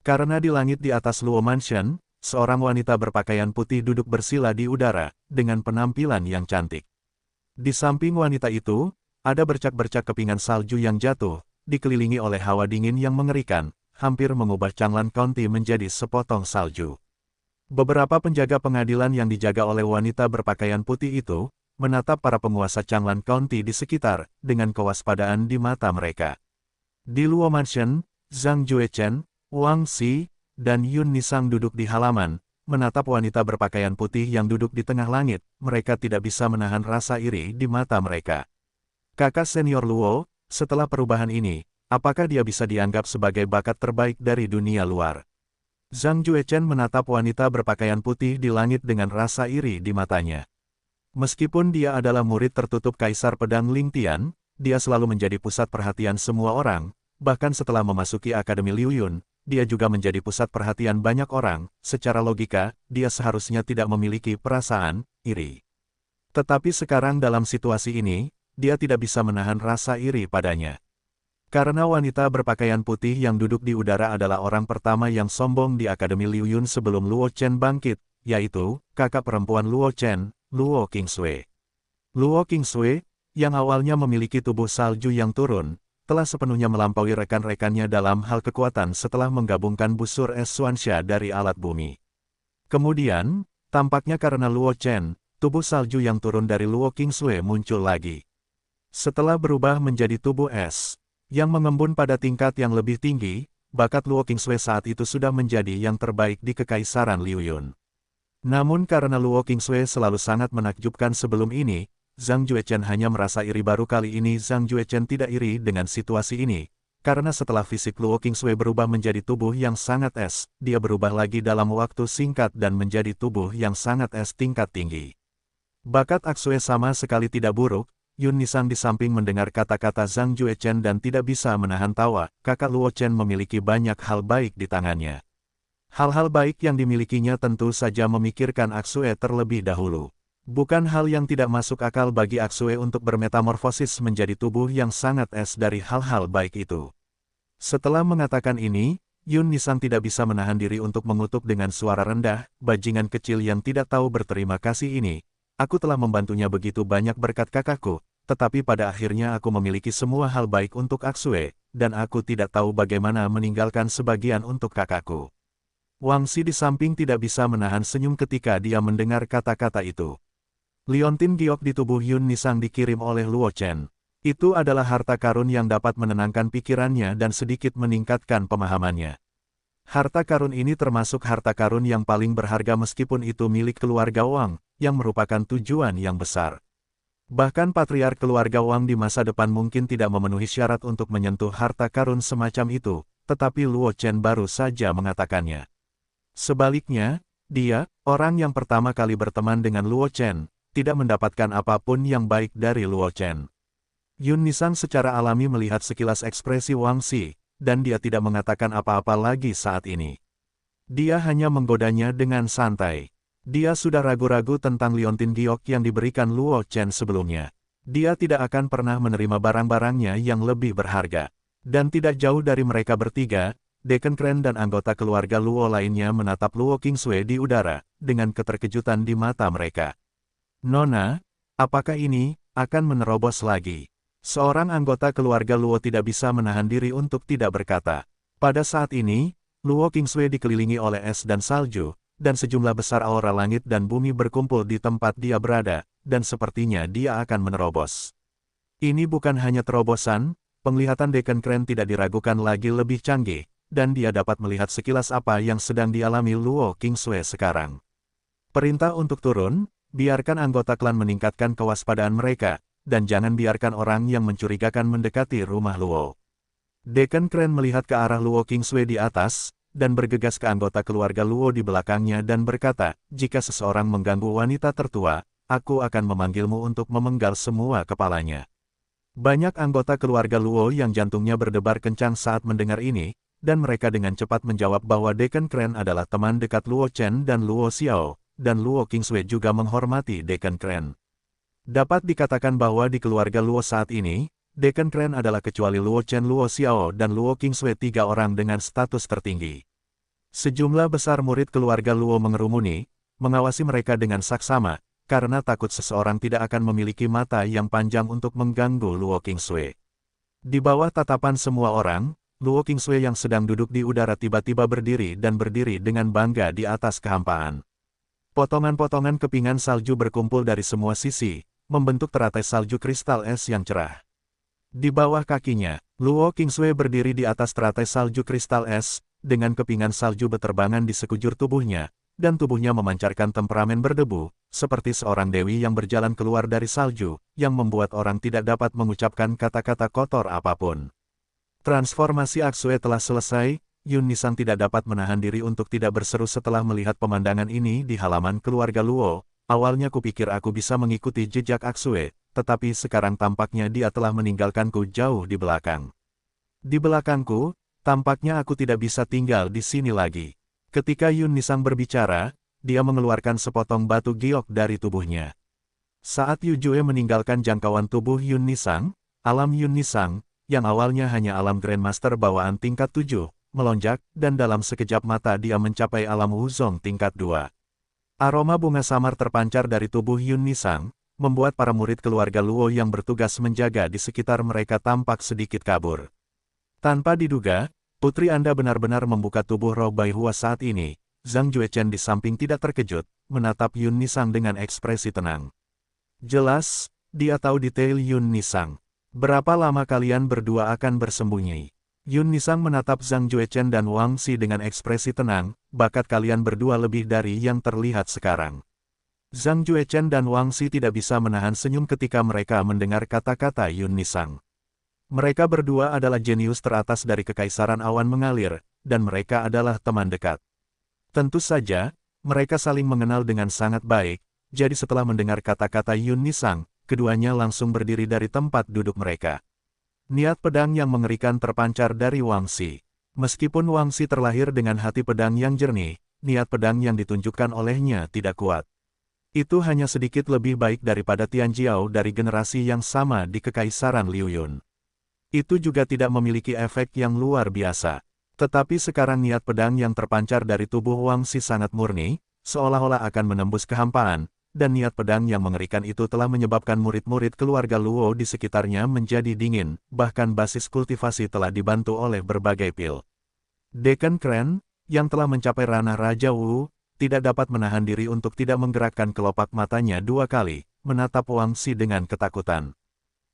Karena di langit di atas Luo Mansion, seorang wanita berpakaian putih duduk bersila di udara, dengan penampilan yang cantik. Di samping wanita itu, ada bercak-bercak kepingan salju yang jatuh, dikelilingi oleh hawa dingin yang mengerikan, hampir mengubah Changlan County menjadi sepotong salju. Beberapa penjaga pengadilan yang dijaga oleh wanita berpakaian putih itu, menatap para penguasa Changlan County di sekitar, dengan kewaspadaan di mata mereka. Di Luo Mansion, Zhang Juechen, Wang Xi, dan Yun Nisang duduk di halaman, menatap wanita berpakaian putih yang duduk di tengah langit, mereka tidak bisa menahan rasa iri di mata mereka. Kakak senior Luo, setelah perubahan ini, apakah dia bisa dianggap sebagai bakat terbaik dari dunia luar? Zhang Juechen menatap wanita berpakaian putih di langit dengan rasa iri di matanya. Meskipun dia adalah murid tertutup Kaisar Pedang Ling Tian, dia selalu menjadi pusat perhatian semua orang, bahkan setelah memasuki Akademi Liu Yun, dia juga menjadi pusat perhatian banyak orang. Secara logika, dia seharusnya tidak memiliki perasaan iri. Tetapi sekarang dalam situasi ini, dia tidak bisa menahan rasa iri padanya. Karena wanita berpakaian putih yang duduk di udara adalah orang pertama yang sombong di Akademi Liu Yun sebelum Luo Chen bangkit, yaitu kakak perempuan Luo Chen, Luo Qingsui. Luo Qingsui, yang awalnya memiliki tubuh salju yang turun, telah sepenuhnya melampaui rekan-rekannya dalam hal kekuatan setelah menggabungkan busur es Xuanxia dari alat bumi. Kemudian, tampaknya karena Luo Chen, tubuh salju yang turun dari Luo Qingsui muncul lagi. Setelah berubah menjadi tubuh es, yang mengembun pada tingkat yang lebih tinggi, bakat Luo Qingsui saat itu sudah menjadi yang terbaik di Kekaisaran Liu Yun. Namun karena Luo Qingsui selalu sangat menakjubkan sebelum ini, Zhang Juechen hanya merasa iri. Baru kali ini Zhang Juechen tidak iri dengan situasi ini, karena setelah fisik Luo Qingsui berubah menjadi tubuh yang sangat es, dia berubah lagi dalam waktu singkat dan menjadi tubuh yang sangat es tingkat tinggi. Bakat Aksue sama sekali tidak buruk. Yun Nisang di samping mendengar kata-kata Zhang Juechen dan tidak bisa menahan tawa. Kakak Luo Chen memiliki banyak hal baik di tangannya. Hal-hal baik yang dimilikinya tentu saja memikirkan Aksue terlebih dahulu. Bukan hal yang tidak masuk akal bagi Aksue untuk bermetamorfosis menjadi tubuh yang sangat es dari hal-hal baik itu. Setelah mengatakan ini, Yun Nisang tidak bisa menahan diri untuk mengutuk dengan suara rendah, bajingan kecil yang tidak tahu berterima kasih ini. Aku telah membantunya begitu banyak berkat kakakku, tetapi pada akhirnya aku memiliki semua hal baik untuk Aksue, dan aku tidak tahu bagaimana meninggalkan sebagian untuk kakakku. Wang Xi di samping tidak bisa menahan senyum ketika dia mendengar kata-kata itu. Liontin giok di tubuh Yun Nisang dikirim oleh Luo Chen. Itu adalah harta karun yang dapat menenangkan pikirannya dan sedikit meningkatkan pemahamannya. Harta karun ini termasuk harta karun yang paling berharga meskipun itu milik keluarga Wang, yang merupakan tujuan yang besar. Bahkan patriark keluarga Wang di masa depan mungkin tidak memenuhi syarat untuk menyentuh harta karun semacam itu, tetapi Luo Chen baru saja mengatakannya. Sebaliknya, dia, orang yang pertama kali berteman dengan Luo Chen, tidak mendapatkan apapun yang baik dari Luo Chen. Yun Nisang secara alami melihat sekilas ekspresi Wang Xi, dan dia tidak mengatakan apa-apa lagi saat ini. Dia hanya menggodanya dengan santai. Dia sudah ragu-ragu tentang liontin giok yang diberikan Luo Chen sebelumnya. Dia tidak akan pernah menerima barang-barangnya yang lebih berharga. Dan tidak jauh dari mereka bertiga, Deacon Crane dan anggota keluarga Luo lainnya menatap Luo Qingsui di udara, dengan keterkejutan di mata mereka. Nona, apakah ini akan menerobos lagi? Seorang anggota keluarga Luo tidak bisa menahan diri untuk tidak berkata. Pada saat ini, Luo Qingsui dikelilingi oleh es dan salju, dan sejumlah besar aura langit dan bumi berkumpul di tempat dia berada, dan sepertinya dia akan menerobos. Ini bukan hanya terobosan, penglihatan Deacon Crane tidak diragukan lagi lebih canggih, dan dia dapat melihat sekilas apa yang sedang dialami Luo Qingsui sekarang. Perintah untuk turun, biarkan anggota klan meningkatkan kewaspadaan mereka, dan jangan biarkan orang yang mencurigakan mendekati rumah Luo. Deacon Crane melihat ke arah Luo Qingsui di atas, dan bergegas ke anggota keluarga Luo di belakangnya dan berkata, jika seseorang mengganggu wanita tertua, aku akan memanggilmu untuk memenggal semua kepalanya. Banyak anggota keluarga Luo yang jantungnya berdebar kencang saat mendengar ini, dan mereka dengan cepat menjawab bahwa Deacon Crane adalah teman dekat Luo Chen dan Luo Xiao, dan Luo Qingsui juga menghormati Deacon Crane. Dapat dikatakan bahwa di keluarga Luo saat ini, Deacon Crane adalah kecuali Luo Chen, Luo Xiao dan Luo Qingsui tiga orang dengan status tertinggi. Sejumlah besar murid keluarga Luo mengerumuni, mengawasi mereka dengan saksama, karena takut seseorang tidak akan memiliki mata yang panjang untuk mengganggu Luo Qingsui. Di bawah tatapan semua orang, Luo Qingsui yang sedang duduk di udara tiba-tiba berdiri dan berdiri dengan bangga di atas kehampaan. Potongan-potongan kepingan salju berkumpul dari semua sisi, membentuk teratai salju kristal es yang cerah. Di bawah kakinya, Luo Qingsui berdiri di atas teratai salju kristal es, dengan kepingan salju beterbangan di sekujur tubuhnya, dan tubuhnya memancarkan temperamen berdebu, seperti seorang dewi yang berjalan keluar dari salju, yang membuat orang tidak dapat mengucapkan kata-kata kotor apapun. Transformasi Aksue telah selesai, Yun Nisang tidak dapat menahan diri untuk tidak berseru setelah melihat pemandangan ini di halaman keluarga Luo. Awalnya kupikir aku bisa mengikuti jejak Aksue, tetapi sekarang tampaknya dia telah meninggalkanku jauh di belakang. Di belakangku, tampaknya aku tidak bisa tinggal di sini lagi. Ketika Yun Nisang berbicara, dia mengeluarkan sepotong batu giok dari tubuhnya. Saat Yu Jue meninggalkan jangkauan tubuh Yun Nisang, alam Yun Nisang, yang awalnya hanya alam Grandmaster bawaan tingkat 7, melonjak, dan dalam sekejap mata dia mencapai alam Wuzong tingkat 2. Aroma bunga samar terpancar dari tubuh Yun Nisang, membuat para murid keluarga Luo yang bertugas menjaga di sekitar mereka tampak sedikit kabur. Tanpa diduga, putri Anda benar-benar membuka tubuh roh Baihua saat ini. Zhang Juechen di samping tidak terkejut, menatap Yun Nisang dengan ekspresi tenang. Jelas, dia tahu detail Yun Nisang. Berapa lama kalian berdua akan bersembunyi? Yun Nisang menatap Zhang Juechen dan Wang Xi dengan ekspresi tenang, bakat kalian berdua lebih dari yang terlihat sekarang. Zhang Juechen dan Wang Xi tidak bisa menahan senyum ketika mereka mendengar kata-kata Yun Nisang. Mereka berdua adalah jenius teratas dari Kekaisaran Awan Mengalir, dan mereka adalah teman dekat. Tentu saja, mereka saling mengenal dengan sangat baik, jadi setelah mendengar kata-kata Yun Nisang, keduanya langsung berdiri dari tempat duduk mereka. Niat pedang yang mengerikan terpancar dari Wang Xi. Meskipun Wang Xi terlahir dengan hati pedang yang jernih, niat pedang yang ditunjukkan olehnya tidak kuat. Itu hanya sedikit lebih baik daripada Tian Jiao dari generasi yang sama di Kekaisaran Liu Yun. Itu juga tidak memiliki efek yang luar biasa. Tetapi sekarang niat pedang yang terpancar dari tubuh Wang Xi sangat murni, seolah-olah akan menembus kehampaan, dan niat pedang yang mengerikan itu telah menyebabkan murid-murid keluarga Luo di sekitarnya menjadi dingin, bahkan basis kultivasi telah dibantu oleh berbagai pil. Deacon Crane, yang telah mencapai ranah Raja Wu, tidak dapat menahan diri untuk tidak menggerakkan kelopak matanya dua kali, menatap Wang Xi dengan ketakutan.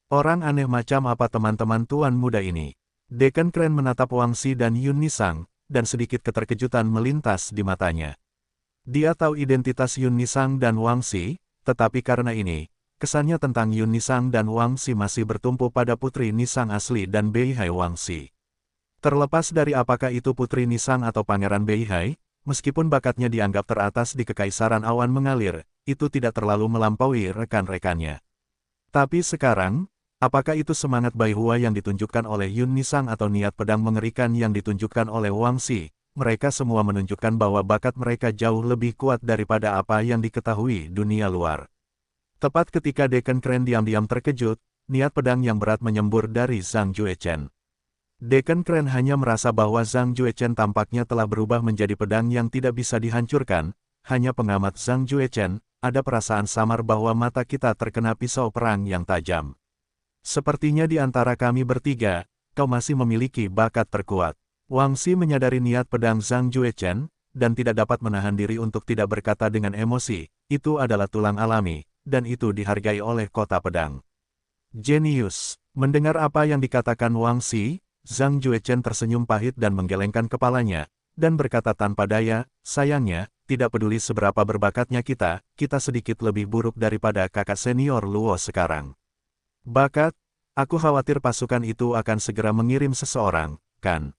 Orang aneh macam apa teman-teman tuan muda ini? Deacon Crane menatap Wang Xi dan Yun Nisang, dan sedikit keterkejutan melintas di matanya. Dia tahu identitas Yun Nisang dan Wang Xi, tetapi karena ini, kesannya tentang Yun Nisang dan Wang Xi masih bertumpu pada putri Nisang asli dan Beihai Wang Xi. Terlepas dari apakah itu putri Nisang atau pangeran Beihai, meskipun bakatnya dianggap teratas di Kekaisaran Awan Mengalir, itu tidak terlalu melampaui rekan-rekannya. Tapi sekarang, apakah itu semangat Baihua yang ditunjukkan oleh Yun Nisang atau niat pedang mengerikan yang ditunjukkan oleh Wang Xi? Mereka semua menunjukkan bahwa bakat mereka jauh lebih kuat daripada apa yang diketahui dunia luar. Tepat ketika Deacon Crane diam-diam terkejut, niat pedang yang berat menyembur dari Zhang Juechen. Deacon Crane hanya merasa bahwa Zhang Juechen tampaknya telah berubah menjadi pedang yang tidak bisa dihancurkan. Hanya pengamat Zhang Juechen, ada perasaan samar bahwa mata kita terkena pisau perang yang tajam. Sepertinya di antara kami bertiga, kau masih memiliki bakat terkuat. Wang Xi menyadari niat pedang Zhang Juechen, dan tidak dapat menahan diri untuk tidak berkata dengan emosi, itu adalah tulang alami, dan itu dihargai oleh kota pedang. Jenius. Mendengar apa yang dikatakan Wang Xi, Zhang Juechen tersenyum pahit dan menggelengkan kepalanya, dan berkata tanpa daya, sayangnya, tidak peduli seberapa berbakatnya kita sedikit lebih buruk daripada kakak senior Luo sekarang. Bakat? Aku khawatir pasukan itu akan segera mengirim seseorang, kan?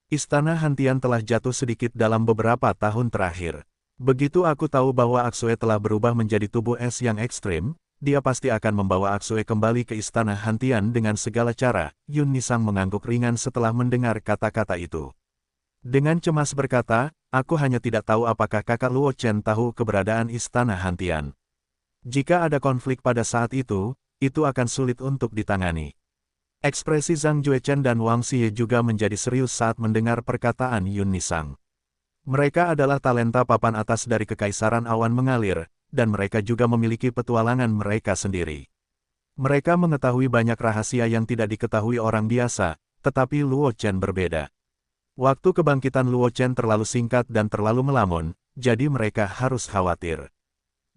Istana Hantian telah jatuh sedikit dalam beberapa tahun terakhir. Begitu aku tahu bahwa Aksue telah berubah menjadi tubuh es yang ekstrim, dia pasti akan membawa Aksue kembali ke Istana Hantian dengan segala cara. Yun Nisang mengangguk ringan setelah mendengar kata-kata itu. Dengan cemas berkata, aku hanya tidak tahu apakah kakak Luo Chen tahu keberadaan Istana Hantian. Jika ada konflik pada saat itu akan sulit untuk ditangani. Ekspresi Zhang Juechen dan Wang Xi juga menjadi serius saat mendengar perkataan Yun Nisang. Mereka adalah talenta papan atas dari Kekaisaran Awan Mengalir, dan mereka juga memiliki petualangan mereka sendiri. Mereka mengetahui banyak rahasia yang tidak diketahui orang biasa, tetapi Luo Chen berbeda. Waktu kebangkitan Luo Chen terlalu singkat dan terlalu melamun, jadi mereka harus khawatir.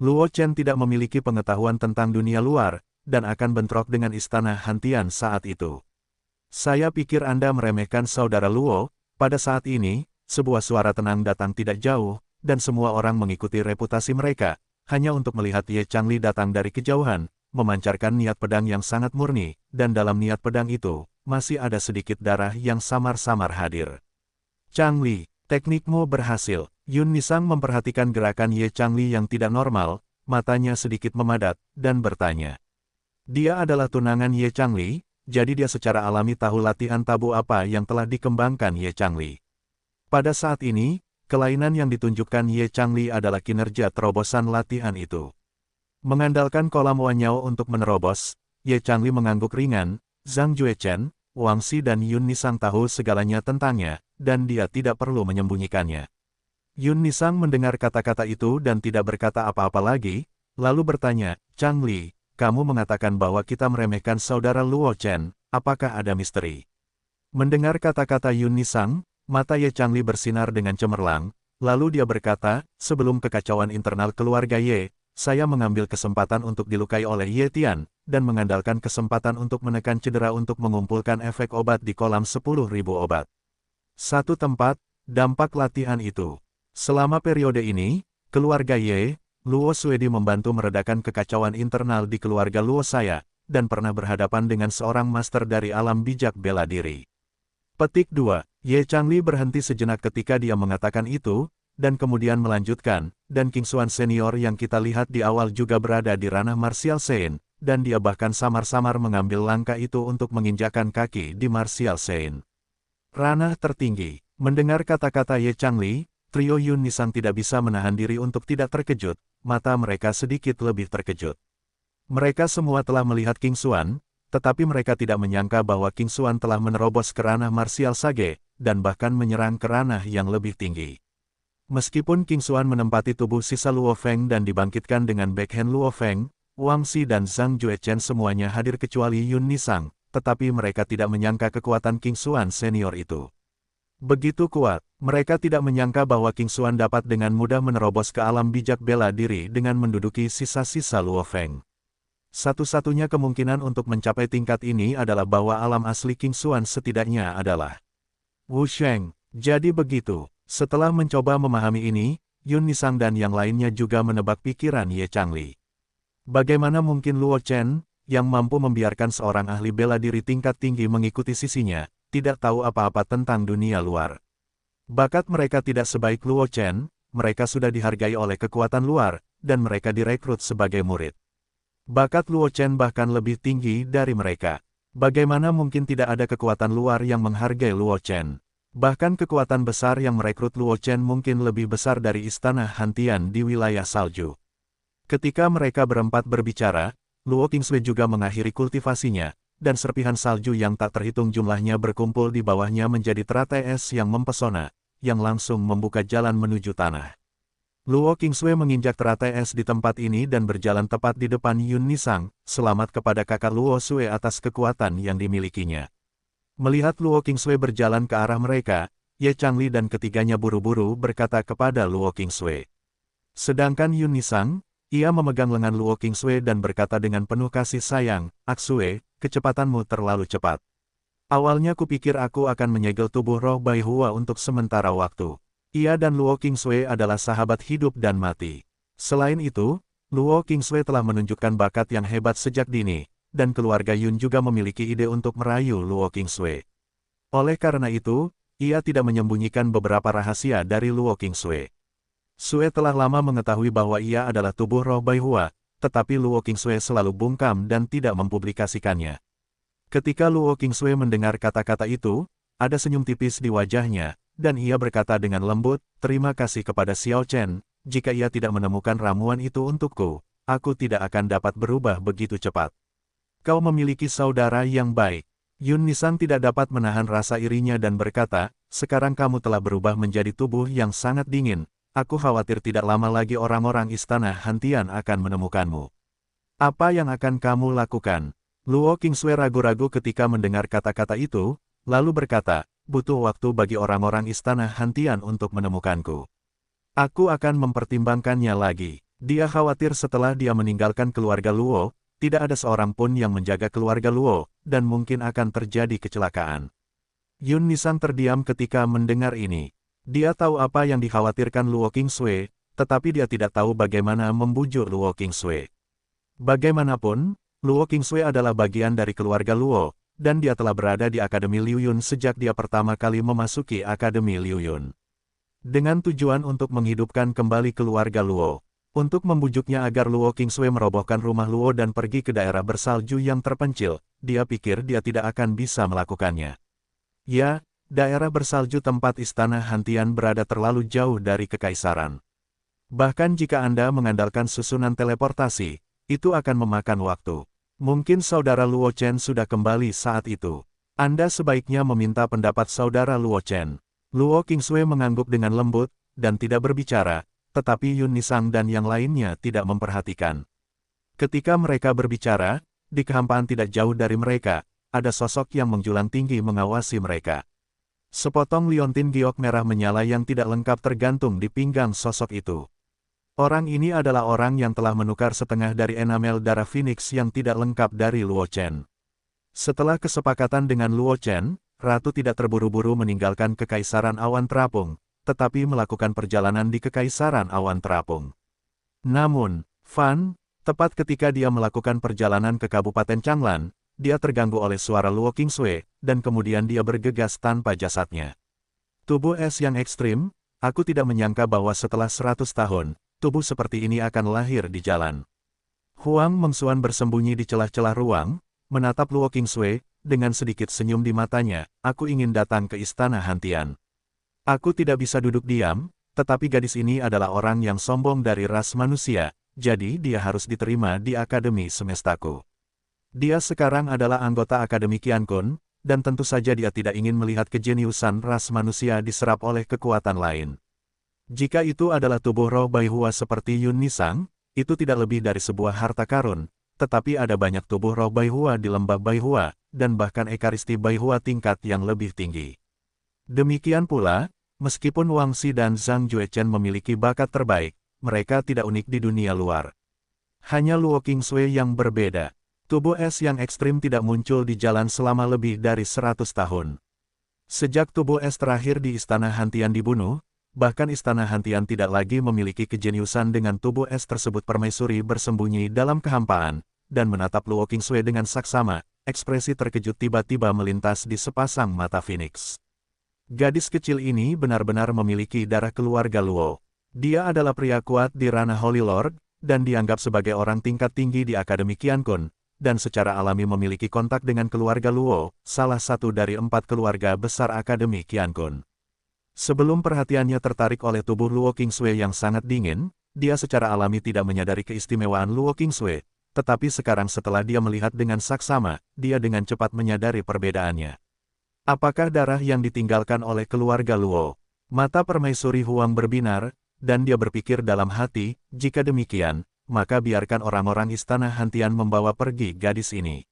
Luo Chen tidak memiliki pengetahuan tentang dunia luar, dan akan bentrok dengan Istana Hantian saat itu. Saya pikir Anda meremehkan saudara Luo. Pada saat ini, sebuah suara tenang datang tidak jauh, dan semua orang mengikuti reputasi mereka, hanya untuk melihat Ye Changli datang dari kejauhan, memancarkan niat pedang yang sangat murni, dan dalam niat pedang itu, masih ada sedikit darah yang samar-samar hadir. Changli, teknikmu berhasil. Yun Nisang memperhatikan gerakan Ye Changli yang tidak normal, matanya sedikit memadat, dan bertanya. Dia adalah tunangan Ye Changli, jadi dia secara alami tahu latihan tabu apa yang telah dikembangkan Ye Changli. Pada saat ini, kelainan yang ditunjukkan Ye Changli adalah kinerja terobosan latihan itu. Mengandalkan kolam Wanyao untuk menerobos, Ye Changli mengangguk ringan. Zhang Juechen, Wang Xi dan Yun Nisang tahu segalanya tentangnya, dan dia tidak perlu menyembunyikannya. Yun Nisang mendengar kata-kata itu dan tidak berkata apa-apa lagi, lalu bertanya, Changli, kamu mengatakan bahwa kita meremehkan saudara Luo Chen, apakah ada misteri? Mendengar kata-kata Yun Nisang, mata Ye Changli bersinar dengan cemerlang, lalu dia berkata, sebelum kekacauan internal keluarga Ye, saya mengambil kesempatan untuk dilukai oleh Ye Tian, dan mengandalkan kesempatan untuk menekan cedera untuk mengumpulkan efek obat di kolam 10.000 obat. Satu tempat, dampak latihan itu. Selama periode ini, keluarga Ye, Luo Suedi membantu meredakan kekacauan internal di keluarga Luo saya, dan pernah berhadapan dengan seorang master dari alam bijak bela diri. Petik 2. Ye Changli berhenti sejenak ketika dia mengatakan itu, dan kemudian melanjutkan, dan King Xuan senior yang kita lihat di awal juga berada di ranah Martial Sein, dan dia bahkan samar-samar mengambil langkah itu untuk menginjakkan kaki di Martial Sein. Ranah tertinggi. Mendengar kata-kata Ye Changli, trio Yun Nisang tidak bisa menahan diri untuk tidak terkejut, mata mereka sedikit lebih terkejut. Mereka semua telah melihat King Xuan, tetapi mereka tidak menyangka bahwa King Xuan telah menerobos ke ranah Martial Sage, dan bahkan menyerang ke ranah yang lebih tinggi. Meskipun King Xuan menempati tubuh sisa Luo Feng dan dibangkitkan dengan backhand Luo Feng, Wang Xi dan Zhang Juechen semuanya hadir kecuali Yun Nisang, tetapi mereka tidak menyangka kekuatan King Xuan senior itu. Begitu kuat, mereka tidak menyangka bahwa King Xuan dapat dengan mudah menerobos ke alam bijak bela diri dengan menduduki sisa-sisa Luo Feng. Satu-satunya kemungkinan untuk mencapai tingkat ini adalah bahwa alam asli King Xuan setidaknya adalah Wu Sheng. Jadi begitu. Setelah mencoba memahami ini, Yun Nisang dan yang lainnya juga menebak pikiran Ye Changli. Bagaimana mungkin Luo Chen, yang mampu membiarkan seorang ahli bela diri tingkat tinggi mengikuti sisinya, tidak tahu apa-apa tentang dunia luar. Bakat mereka tidak sebaik Luo Chen, mereka sudah dihargai oleh kekuatan luar, dan mereka direkrut sebagai murid. Bakat Luo Chen bahkan lebih tinggi dari mereka. Bagaimana mungkin tidak ada kekuatan luar yang menghargai Luo Chen? Bahkan kekuatan besar yang merekrut Luo Chen mungkin lebih besar dari istana Hantian di wilayah salju. Ketika mereka berempat berbicara, Luo Qingsui juga mengakhiri kultivasinya, dan serpihan salju yang tak terhitung jumlahnya berkumpul di bawahnya menjadi teratai es yang mempesona, yang langsung membuka jalan menuju tanah. Luo Qingsui menginjak teratai es di tempat ini dan berjalan tepat di depan Yun Nisang, selamat kepada kakak Luo Sui atas kekuatan yang dimilikinya. Melihat Luo Qingsui berjalan ke arah mereka, Ye Changli dan ketiganya buru-buru berkata kepada Luo Qingsui. Sedangkan Yun Nisang, ia memegang lengan Luo Qingsui dan berkata dengan penuh kasih sayang, "Aksue, kecepatanmu terlalu cepat. Awalnya kupikir aku akan menyegel tubuh roh Bai Hua untuk sementara waktu. Ia dan Luo Qingsui adalah sahabat hidup dan mati. Selain itu, Luo Qingsui telah menunjukkan bakat yang hebat sejak dini, dan keluarga Yun juga memiliki ide untuk merayu Luo Qingsui. Oleh karena itu, ia tidak menyembunyikan beberapa rahasia dari Luo Qingsui. Sue telah lama mengetahui bahwa ia adalah tubuh roh Bai Hua, tetapi Luo Qingsui selalu bungkam dan tidak mempublikasikannya. Ketika Luo Qingsui mendengar kata-kata itu, ada senyum tipis di wajahnya, dan ia berkata dengan lembut, "Terima kasih kepada Xiao Chen, jika ia tidak menemukan ramuan itu untukku, aku tidak akan dapat berubah begitu cepat. Kau memiliki saudara yang baik." Yun Nisang tidak dapat menahan rasa irinya dan berkata, "Sekarang kamu telah berubah menjadi tubuh yang sangat dingin. Aku khawatir tidak lama lagi orang-orang istana Hantian akan menemukanmu. Apa yang akan kamu lakukan?" Luo Qingsui ragu-ragu ketika mendengar kata-kata itu, lalu berkata, "Butuh waktu bagi orang-orang istana Hantian untuk menemukanku. Aku akan mempertimbangkannya lagi." Dia khawatir setelah dia meninggalkan keluarga Luo, tidak ada seorang pun yang menjaga keluarga Luo, dan mungkin akan terjadi kecelakaan. Yun Nisang terdiam ketika mendengar ini. Dia tahu apa yang dikhawatirkan Luo Qingsui, tetapi dia tidak tahu bagaimana membujuk Luo Qingsui. Bagaimanapun, Luo Qingsui adalah bagian dari keluarga Luo, dan dia telah berada di Akademi Liu Yun sejak dia pertama kali memasuki Akademi Liu Yun. Dengan tujuan untuk menghidupkan kembali keluarga Luo. Untuk membujuknya agar Luo Qingsui merobohkan rumah Luo dan pergi ke daerah bersalju yang terpencil, dia pikir dia tidak akan bisa melakukannya. Ya, daerah bersalju tempat istana Hantian berada terlalu jauh dari kekaisaran. Bahkan jika Anda mengandalkan susunan teleportasi, itu akan memakan waktu. Mungkin saudara Luo Chen sudah kembali saat itu. Anda sebaiknya meminta pendapat saudara Luo Chen. Luo Qingsui mengangguk dengan lembut, dan tidak berbicara, tetapi Yun Nisang dan yang lainnya tidak memperhatikan. Ketika mereka berbicara, di kehampaan tidak jauh dari mereka, ada sosok yang menjulang tinggi mengawasi mereka. Sepotong liontin giok merah menyala yang tidak lengkap tergantung di pinggang sosok itu. Orang ini adalah orang yang telah menukar setengah dari enamel darah Phoenix yang tidak lengkap dari Luo Chen. Setelah kesepakatan dengan Luo Chen, Ratu tidak terburu-buru meninggalkan Kekaisaran Awan Terapung, tetapi melakukan perjalanan di Kekaisaran Awan Terapung. Namun, tepat ketika dia melakukan perjalanan ke Kabupaten Changlan, dia terganggu oleh suara Luo Qingsui, dan kemudian dia bergegas tanpa jasadnya. Tubuh es yang ekstrim, aku tidak menyangka bahwa setelah 100 tahun, tubuh seperti ini akan lahir di jalan. Huang Mengsuan bersembunyi di celah-celah ruang, menatap Luo Qingsui, dengan sedikit senyum di matanya, "Aku ingin datang ke Istana Hantian. Aku tidak bisa duduk diam, tetapi gadis ini adalah orang yang sombong dari ras manusia, jadi dia harus diterima di Akademi Semestaku. Dia sekarang adalah anggota Akademi Qiankun, dan tentu saja dia tidak ingin melihat kejeniusan ras manusia diserap oleh kekuatan lain. Jika itu adalah tubuh roh Bai Hua seperti Yun Nisang, itu tidak lebih dari sebuah harta karun, tetapi ada banyak tubuh roh Bai Hua di lembah Bai Hua, dan bahkan ekaristi Bai Hua tingkat yang lebih tinggi. Demikian pula, meskipun Wang Xi dan Zhang Juechen memiliki bakat terbaik, mereka tidak unik di dunia luar. Hanya Luo Qingsui yang berbeda. Tubuh es yang ekstrim tidak muncul di jalan selama lebih dari 100 tahun. Sejak tubuh es terakhir di Istana Hantian dibunuh, bahkan Istana Hantian tidak lagi memiliki kejeniusan dengan tubuh es tersebut. Permaisuri bersembunyi dalam kehampaan, dan menatap Luo Qingsui dengan saksama. Ekspresi terkejut tiba-tiba melintas di sepasang mata Phoenix. Gadis kecil ini benar-benar memiliki darah keluarga Luo. Dia adalah pria kuat di ranah Holy Lord, dan dianggap sebagai orang tingkat tinggi di Akademi Qiankun, dan secara alami memiliki kontak dengan keluarga Luo, salah satu dari 4 keluarga besar Akademi Qiankun. Sebelum perhatiannya tertarik oleh tubuh Luo Qingsui yang sangat dingin, dia secara alami tidak menyadari keistimewaan Luo Qingsui, tetapi sekarang setelah dia melihat dengan saksama, dia dengan cepat menyadari perbedaannya. Apakah darah yang ditinggalkan oleh keluarga Luo? Mata Permaisuri Huang berbinar, dan dia berpikir dalam hati, jika demikian, maka biarkan orang-orang Istana Hantian membawa pergi gadis ini.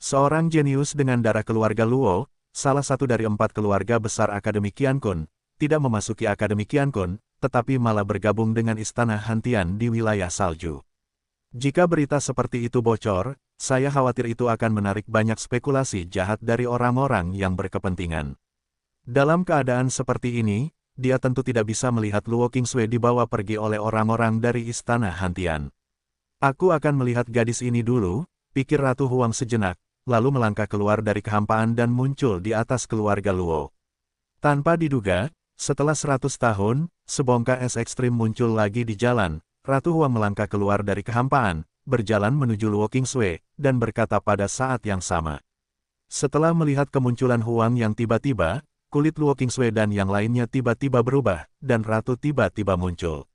Seorang jenius dengan darah keluarga Luo, salah satu dari 4 keluarga besar Akademi Qiankun, tidak memasuki Akademi Qiankun, tetapi malah bergabung dengan Istana Hantian di wilayah salju. Jika berita seperti itu bocor, saya khawatir itu akan menarik banyak spekulasi jahat dari orang-orang yang berkepentingan. Dalam keadaan seperti ini, dia tentu tidak bisa melihat Luo Qingsui dibawa pergi oleh orang-orang dari Istana Hantian. Aku akan melihat gadis ini dulu, pikir Ratu Huang sejenak, lalu melangkah keluar dari kehampaan dan muncul di atas keluarga Luo. Tanpa diduga, setelah 100 tahun, sebongkah es ekstrim muncul lagi di jalan. Ratu Huang melangkah keluar dari kehampaan, berjalan menuju Luo Qingsui, dan berkata pada saat yang sama. Setelah melihat kemunculan Huang yang tiba-tiba, kulit Luo Qingsui dan yang lainnya tiba-tiba berubah, dan Ratu tiba-tiba muncul.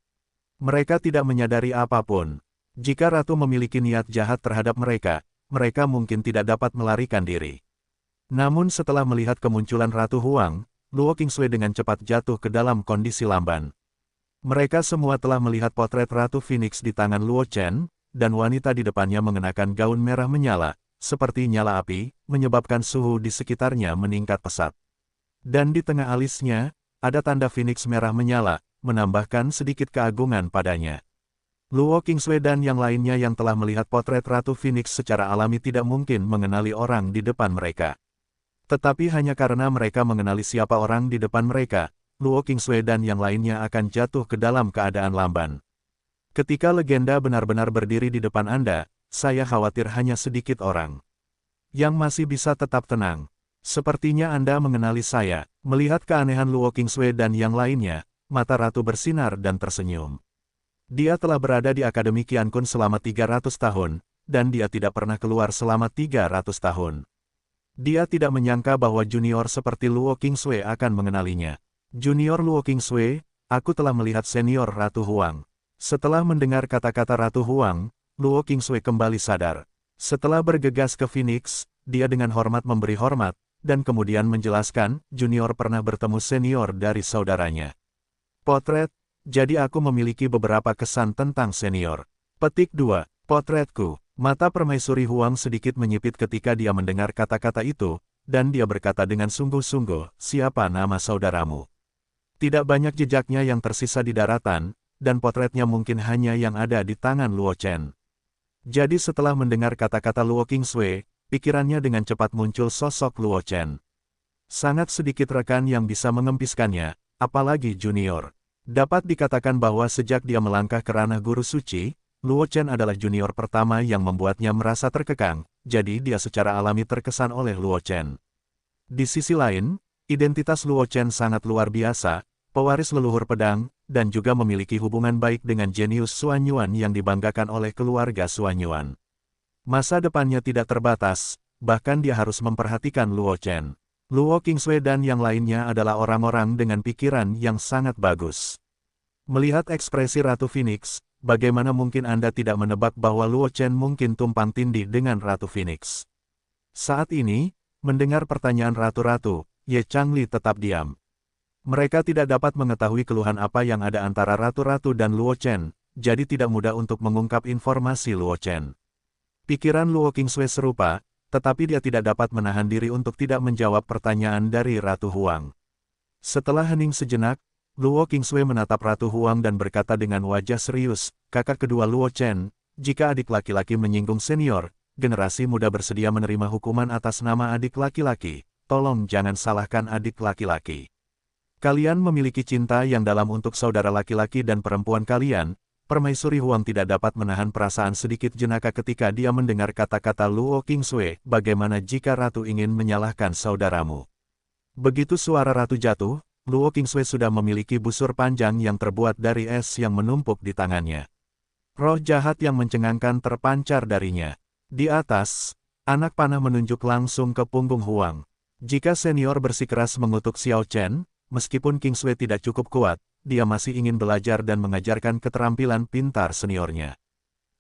Mereka tidak menyadari apapun. Jika Ratu memiliki niat jahat terhadap mereka, mereka mungkin tidak dapat melarikan diri. Namun setelah melihat kemunculan Ratu Huang, Luo Qingsui dengan cepat jatuh ke dalam kondisi lamban. Mereka semua telah melihat potret Ratu Phoenix di tangan Luo Chen, dan wanita di depannya mengenakan gaun merah menyala, seperti nyala api, menyebabkan suhu di sekitarnya meningkat pesat. Dan di tengah alisnya, ada tanda Phoenix merah menyala, menambahkan sedikit keagungan padanya. Luo Qingsui dan yang lainnya yang telah melihat potret Ratu Phoenix secara alami tidak mungkin mengenali orang di depan mereka. Tetapi hanya karena mereka mengenali siapa orang di depan mereka, Luo Qingsui dan yang lainnya akan jatuh ke dalam keadaan lamban. Ketika legenda benar-benar berdiri di depan Anda, saya khawatir hanya sedikit orang yang masih bisa tetap tenang. Sepertinya Anda mengenali saya. Melihat keanehan Luo Qingsui dan yang lainnya, mata Ratu bersinar dan tersenyum. Dia telah berada di Akademi Qiankun selama 300 tahun, dan dia tidak pernah keluar selama 300 tahun. Dia tidak menyangka bahwa junior seperti Luo Qingsui akan mengenalinya. Junior Luo Qingsui, aku telah melihat senior Ratu Huang. Setelah mendengar kata-kata Ratu Huang, Luo Qingsui kembali sadar. Setelah bergegas ke Phoenix, dia dengan hormat memberi hormat, dan kemudian menjelaskan, junior pernah bertemu senior dari saudaranya. Potret, jadi aku memiliki beberapa kesan tentang senior. Petik 2, potretku. Mata Permaisuri Huang sedikit menyipit ketika dia mendengar kata-kata itu, dan dia berkata dengan sungguh-sungguh, siapa nama saudaramu? Tidak banyak jejaknya yang tersisa di daratan, dan potretnya mungkin hanya yang ada di tangan Luo Chen. Jadi setelah mendengar kata-kata Luo Qingsui, pikirannya dengan cepat muncul sosok Luo Chen. Sangat sedikit rekan yang bisa mengempiskannya, apalagi junior. Dapat dikatakan bahwa sejak dia melangkah ke ranah guru suci, Luo Chen adalah junior pertama yang membuatnya merasa terkekang, jadi dia secara alami terkesan oleh Luo Chen. Di sisi lain, identitas Luo Chen sangat luar biasa, pewaris leluhur pedang, dan juga memiliki hubungan baik dengan jenius Xuan Yuan yang dibanggakan oleh keluarga Xuan Yuan. Masa depannya tidak terbatas, bahkan dia harus memperhatikan Luo Chen. Luo Qingsui dan yang lainnya adalah orang-orang dengan pikiran yang sangat bagus. Melihat ekspresi Ratu Phoenix, bagaimana mungkin Anda tidak menebak bahwa Luo Chen mungkin tumpang tindih dengan Ratu Phoenix? Saat ini, mendengar pertanyaan Ratu-Ratu, Ye Changli tetap diam. Mereka tidak dapat mengetahui keluhan apa yang ada antara Ratu-Ratu dan Luo Chen, jadi tidak mudah untuk mengungkap informasi Luo Chen. Pikiran Luo Qingsui serupa, tetapi dia tidak dapat menahan diri untuk tidak menjawab pertanyaan dari Ratu Huang. Setelah hening sejenak, Luo Qingsui menatap Ratu Huang dan berkata dengan wajah serius, kakak kedua Luo Chen, jika adik laki-laki menyinggung senior, generasi muda bersedia menerima hukuman atas nama adik laki-laki, tolong jangan salahkan adik laki-laki. Kalian memiliki cinta yang dalam untuk saudara laki-laki dan perempuan kalian. Permaisuri Huang tidak dapat menahan perasaan sedikit jenaka ketika dia mendengar kata-kata Luo Qingsui. Bagaimana jika ratu ingin menyalahkan saudaramu? Begitu suara ratu jatuh, Luo Qingsui sudah memiliki busur panjang yang terbuat dari es yang menumpuk di tangannya. Roh jahat yang mencengangkan terpancar darinya. Di atas, anak panah menunjuk langsung ke punggung Huang. Jika senior bersikeras mengutuk Xiao Chen, meskipun Qingsui tidak cukup kuat, dia masih ingin belajar dan mengajarkan keterampilan pintar seniornya.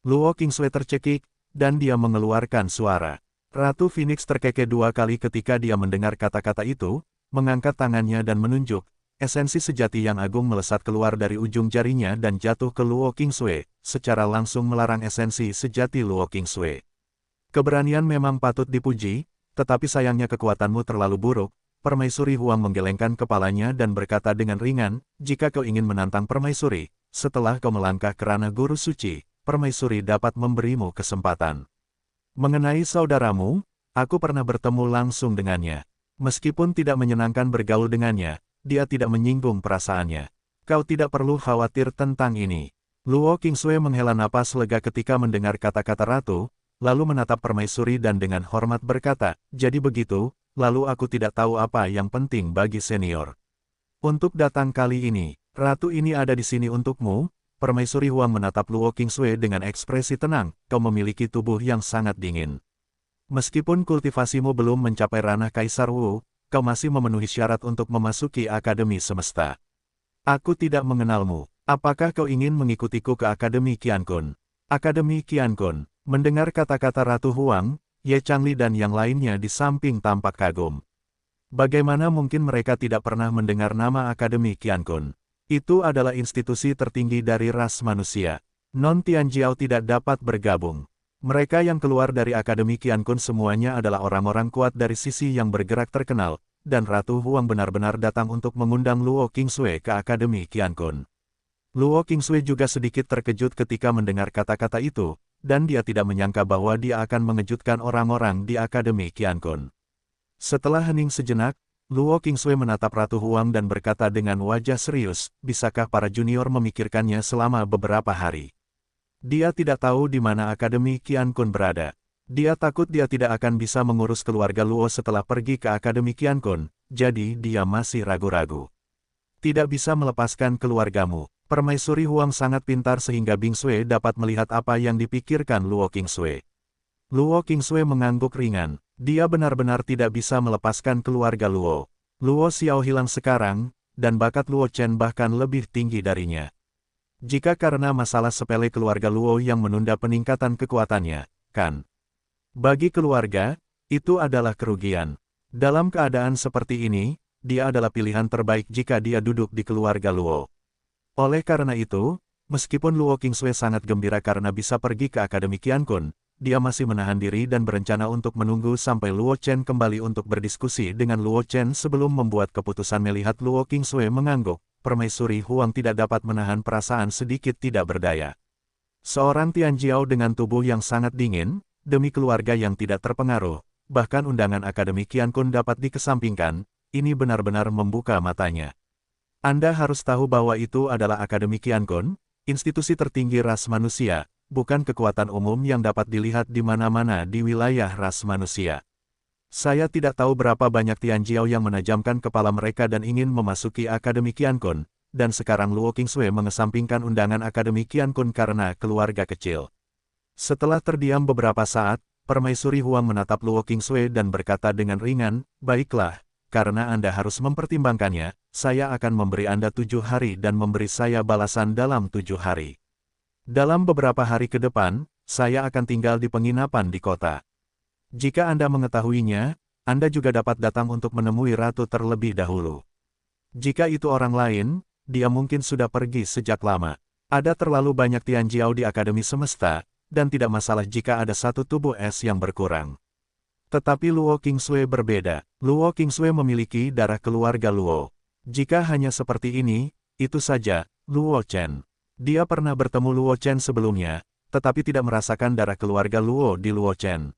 Luo Qingsui tercekik, dan dia mengeluarkan suara. Ratu Phoenix terkekeh 2 kali ketika dia mendengar kata-kata itu, mengangkat tangannya dan menunjuk. Esensi sejati yang agung melesat keluar dari ujung jarinya dan jatuh ke Luo Qingsui, secara langsung melarang esensi sejati Luo Qingsui. Keberanian memang patut dipuji, tetapi sayangnya kekuatanmu terlalu buruk. Permaisuri Huang menggelengkan kepalanya dan berkata dengan ringan, jika kau ingin menantang permaisuri, setelah kau melangkah ke ranah guru suci, permaisuri dapat memberimu kesempatan. Mengenai saudaramu, aku pernah bertemu langsung dengannya. Meskipun tidak menyenangkan bergaul dengannya, dia tidak menyinggung perasaannya. Kau tidak perlu khawatir tentang ini. Luo Qingsui menghela napas lega ketika mendengar kata-kata ratu, lalu menatap permaisuri dan dengan hormat berkata, jadi begitu. Lalu aku tidak tahu apa yang penting bagi senior. Untuk datang kali ini, ratu ini ada di sini untukmu. Permaisuri Huang menatap Luo Qingsui dengan ekspresi tenang, kau memiliki tubuh yang sangat dingin. Meskipun kultivasimu belum mencapai ranah Kaisar Wu, kau masih memenuhi syarat untuk memasuki Akademi Semesta. Aku tidak mengenalmu. Apakah kau ingin mengikutiku ke Akademi Qiankun? Akademi Qiankun. Mendengar kata-kata Ratu Huang, Ye Changli dan yang lainnya di samping tampak kagum. Bagaimana mungkin mereka tidak pernah mendengar nama Akademi Qiankun? Itu adalah institusi tertinggi dari ras manusia. Non Tianjiao tidak dapat bergabung. Mereka yang keluar dari Akademi Qiankun semuanya adalah orang-orang kuat dari sisi yang bergerak terkenal, dan Ratu Huang benar-benar datang untuk mengundang Luo Qingsui ke Akademi Qiankun. Luo Qingsui juga sedikit terkejut ketika mendengar kata-kata itu, dan dia tidak menyangka bahwa dia akan mengejutkan orang-orang di Akademi Qiankun. Setelah hening sejenak, Luo Qingsui menatap Ratu Huang dan berkata dengan wajah serius, bisakah para junior memikirkannya selama beberapa hari? Dia tidak tahu di mana Akademi Qiankun berada. Dia takut dia tidak akan bisa mengurus keluarga Luo setelah pergi ke Akademi Qiankun, jadi dia masih ragu-ragu. Tidak bisa melepaskan keluargamu. Permaisuri Huang sangat pintar sehingga Bing Sui dapat melihat apa yang dipikirkan Luo Qingsui. Luo Qingsui mengangguk ringan. Dia benar-benar tidak bisa melepaskan keluarga Luo. Luo Xiao hilang sekarang, dan bakat Luo Chen bahkan lebih tinggi darinya. Jika karena masalah sepele keluarga Luo yang menunda peningkatan kekuatannya, kan? Bagi keluarga, itu adalah kerugian. Dalam keadaan seperti ini, dia adalah pilihan terbaik jika dia duduk di keluarga Luo. Oleh karena itu, meskipun Luo Qingsui sangat gembira karena bisa pergi ke Akademi Qiankun, dia masih menahan diri dan berencana untuk menunggu sampai Luo Chen kembali untuk berdiskusi dengan Luo Chen sebelum membuat keputusan. Melihat Luo Qingsui mengangguk, Permaisuri Huang tidak dapat menahan perasaan sedikit tidak berdaya. Seorang Tianjiao dengan tubuh yang sangat dingin, demi keluarga yang tidak terpengaruh, bahkan undangan Akademi Qiankun dapat dikesampingkan, ini benar-benar membuka matanya. Anda harus tahu bahwa itu adalah Akademi Qiankun, institusi tertinggi ras manusia, bukan kekuatan umum yang dapat dilihat di mana-mana di wilayah ras manusia. Saya tidak tahu berapa banyak Tianjiao yang menajamkan kepala mereka dan ingin memasuki Akademi Qiankun, dan sekarang Luo Qingsui mengesampingkan undangan Akademi Qiankun karena keluarga kecil. Setelah terdiam beberapa saat, Permaisuri Huang menatap Luo Qingsui dan berkata dengan ringan, baiklah. Karena Anda harus mempertimbangkannya, saya akan memberi Anda 7 hari dan memberi saya balasan dalam 7 hari. Dalam beberapa hari ke depan, saya akan tinggal di penginapan di kota. Jika Anda mengetahuinya, Anda juga dapat datang untuk menemui Ratu terlebih dahulu. Jika itu orang lain, dia mungkin sudah pergi sejak lama. Ada terlalu banyak Tianjiao di Akademi Semesta, dan tidak masalah jika ada satu tubuh es yang berkurang. Tetapi Luo Qingsui berbeda. Luo Qingsui memiliki darah keluarga Luo. Jika hanya seperti ini, itu saja, Luo Chen. Dia pernah bertemu Luo Chen sebelumnya, tetapi tidak merasakan darah keluarga Luo di Luo Chen.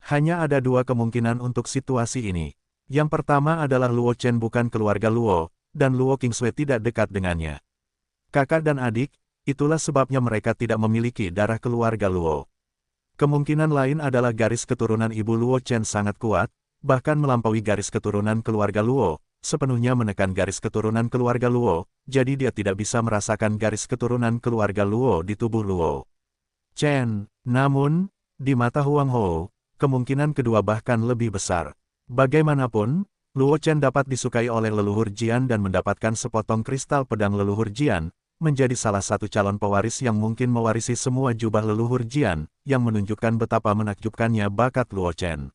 Hanya ada 2 kemungkinan untuk situasi ini. Yang pertama adalah Luo Chen bukan keluarga Luo, dan Luo Qingsui tidak dekat dengannya. Kakak dan adik, itulah sebabnya mereka tidak memiliki darah keluarga Luo. Kemungkinan lain adalah garis keturunan ibu Luo Chen sangat kuat, bahkan melampaui garis keturunan keluarga Luo, sepenuhnya menekan garis keturunan keluarga Luo, jadi dia tidak bisa merasakan garis keturunan keluarga Luo di tubuh Luo Chen. Namun, di mata Huang Hou, kemungkinan kedua bahkan lebih besar. Bagaimanapun, Luo Chen dapat disukai oleh leluhur Jian dan mendapatkan sepotong kristal pedang leluhur Jian, menjadi salah satu calon pewaris yang mungkin mewarisi semua jubah leluhur Jian, yang menunjukkan betapa menakjubkannya bakat Luo Chen.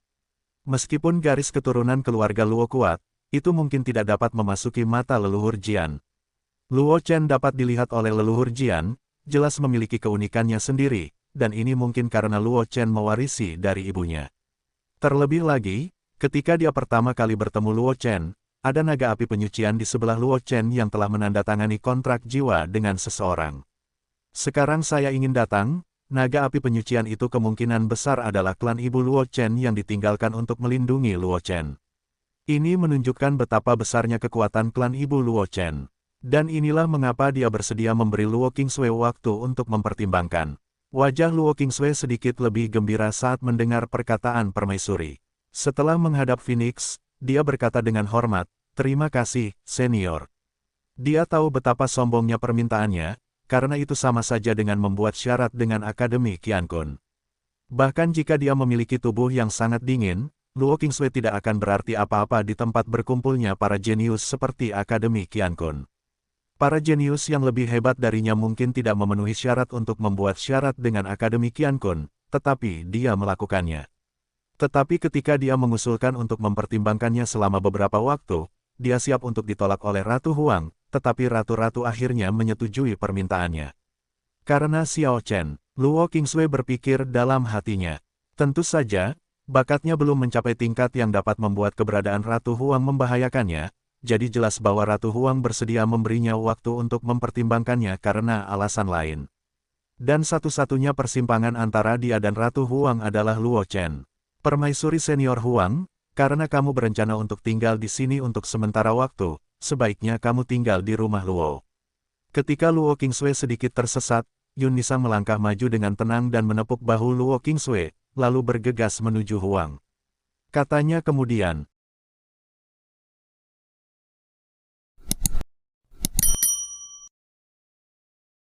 Meskipun garis keturunan keluarga Luo kuat, itu mungkin tidak dapat memasuki mata leluhur Jian. Luo Chen dapat dilihat oleh leluhur Jian, jelas memiliki keunikannya sendiri, dan ini mungkin karena Luo Chen mewarisi dari ibunya. Terlebih lagi, ketika dia pertama kali bertemu Luo Chen, ada naga api penyucian di sebelah Luo Chen yang telah menandatangani kontrak jiwa dengan seseorang. Sekarang saya ingin datang, naga api penyucian itu kemungkinan besar adalah klan ibu Luo Chen yang ditinggalkan untuk melindungi Luo Chen. Ini menunjukkan betapa besarnya kekuatan klan ibu Luo Chen. Dan inilah mengapa dia bersedia memberi Luo Qingsui waktu untuk mempertimbangkan. Wajah Luo Qingsui sedikit lebih gembira saat mendengar perkataan permaisuri. Setelah menghadap Phoenix, dia berkata dengan hormat, "Terima kasih, senior." Dia tahu betapa sombongnya permintaannya, karena itu sama saja dengan membuat syarat dengan Akademi Qiankun. Bahkan jika dia memiliki tubuh yang sangat dingin, Luo Qingsui tidak akan berarti apa-apa di tempat berkumpulnya para jenius seperti Akademi Qiankun. Para jenius yang lebih hebat darinya mungkin tidak memenuhi syarat untuk membuat syarat dengan Akademi Qiankun, tetapi dia melakukannya. Tetapi ketika dia mengusulkan untuk mempertimbangkannya selama beberapa waktu, dia siap untuk ditolak oleh Ratu Huang, tetapi ratu-ratu akhirnya menyetujui permintaannya. Karena Xiao Chen, Luo Qingsui berpikir dalam hatinya. Tentu saja, bakatnya belum mencapai tingkat yang dapat membuat keberadaan Ratu Huang membahayakannya, jadi jelas bahwa Ratu Huang bersedia memberinya waktu untuk mempertimbangkannya karena alasan lain. Dan satu-satunya persimpangan antara dia dan Ratu Huang adalah Luo Chen. Permaisuri senior Huang, karena kamu berencana untuk tinggal di sini untuk sementara waktu, sebaiknya kamu tinggal di rumah Luo. Ketika Luo Qingsui sedikit tersesat, Yun Nisang melangkah maju dengan tenang dan menepuk bahu Luo Qingsui, lalu bergegas menuju Huang. Katanya kemudian,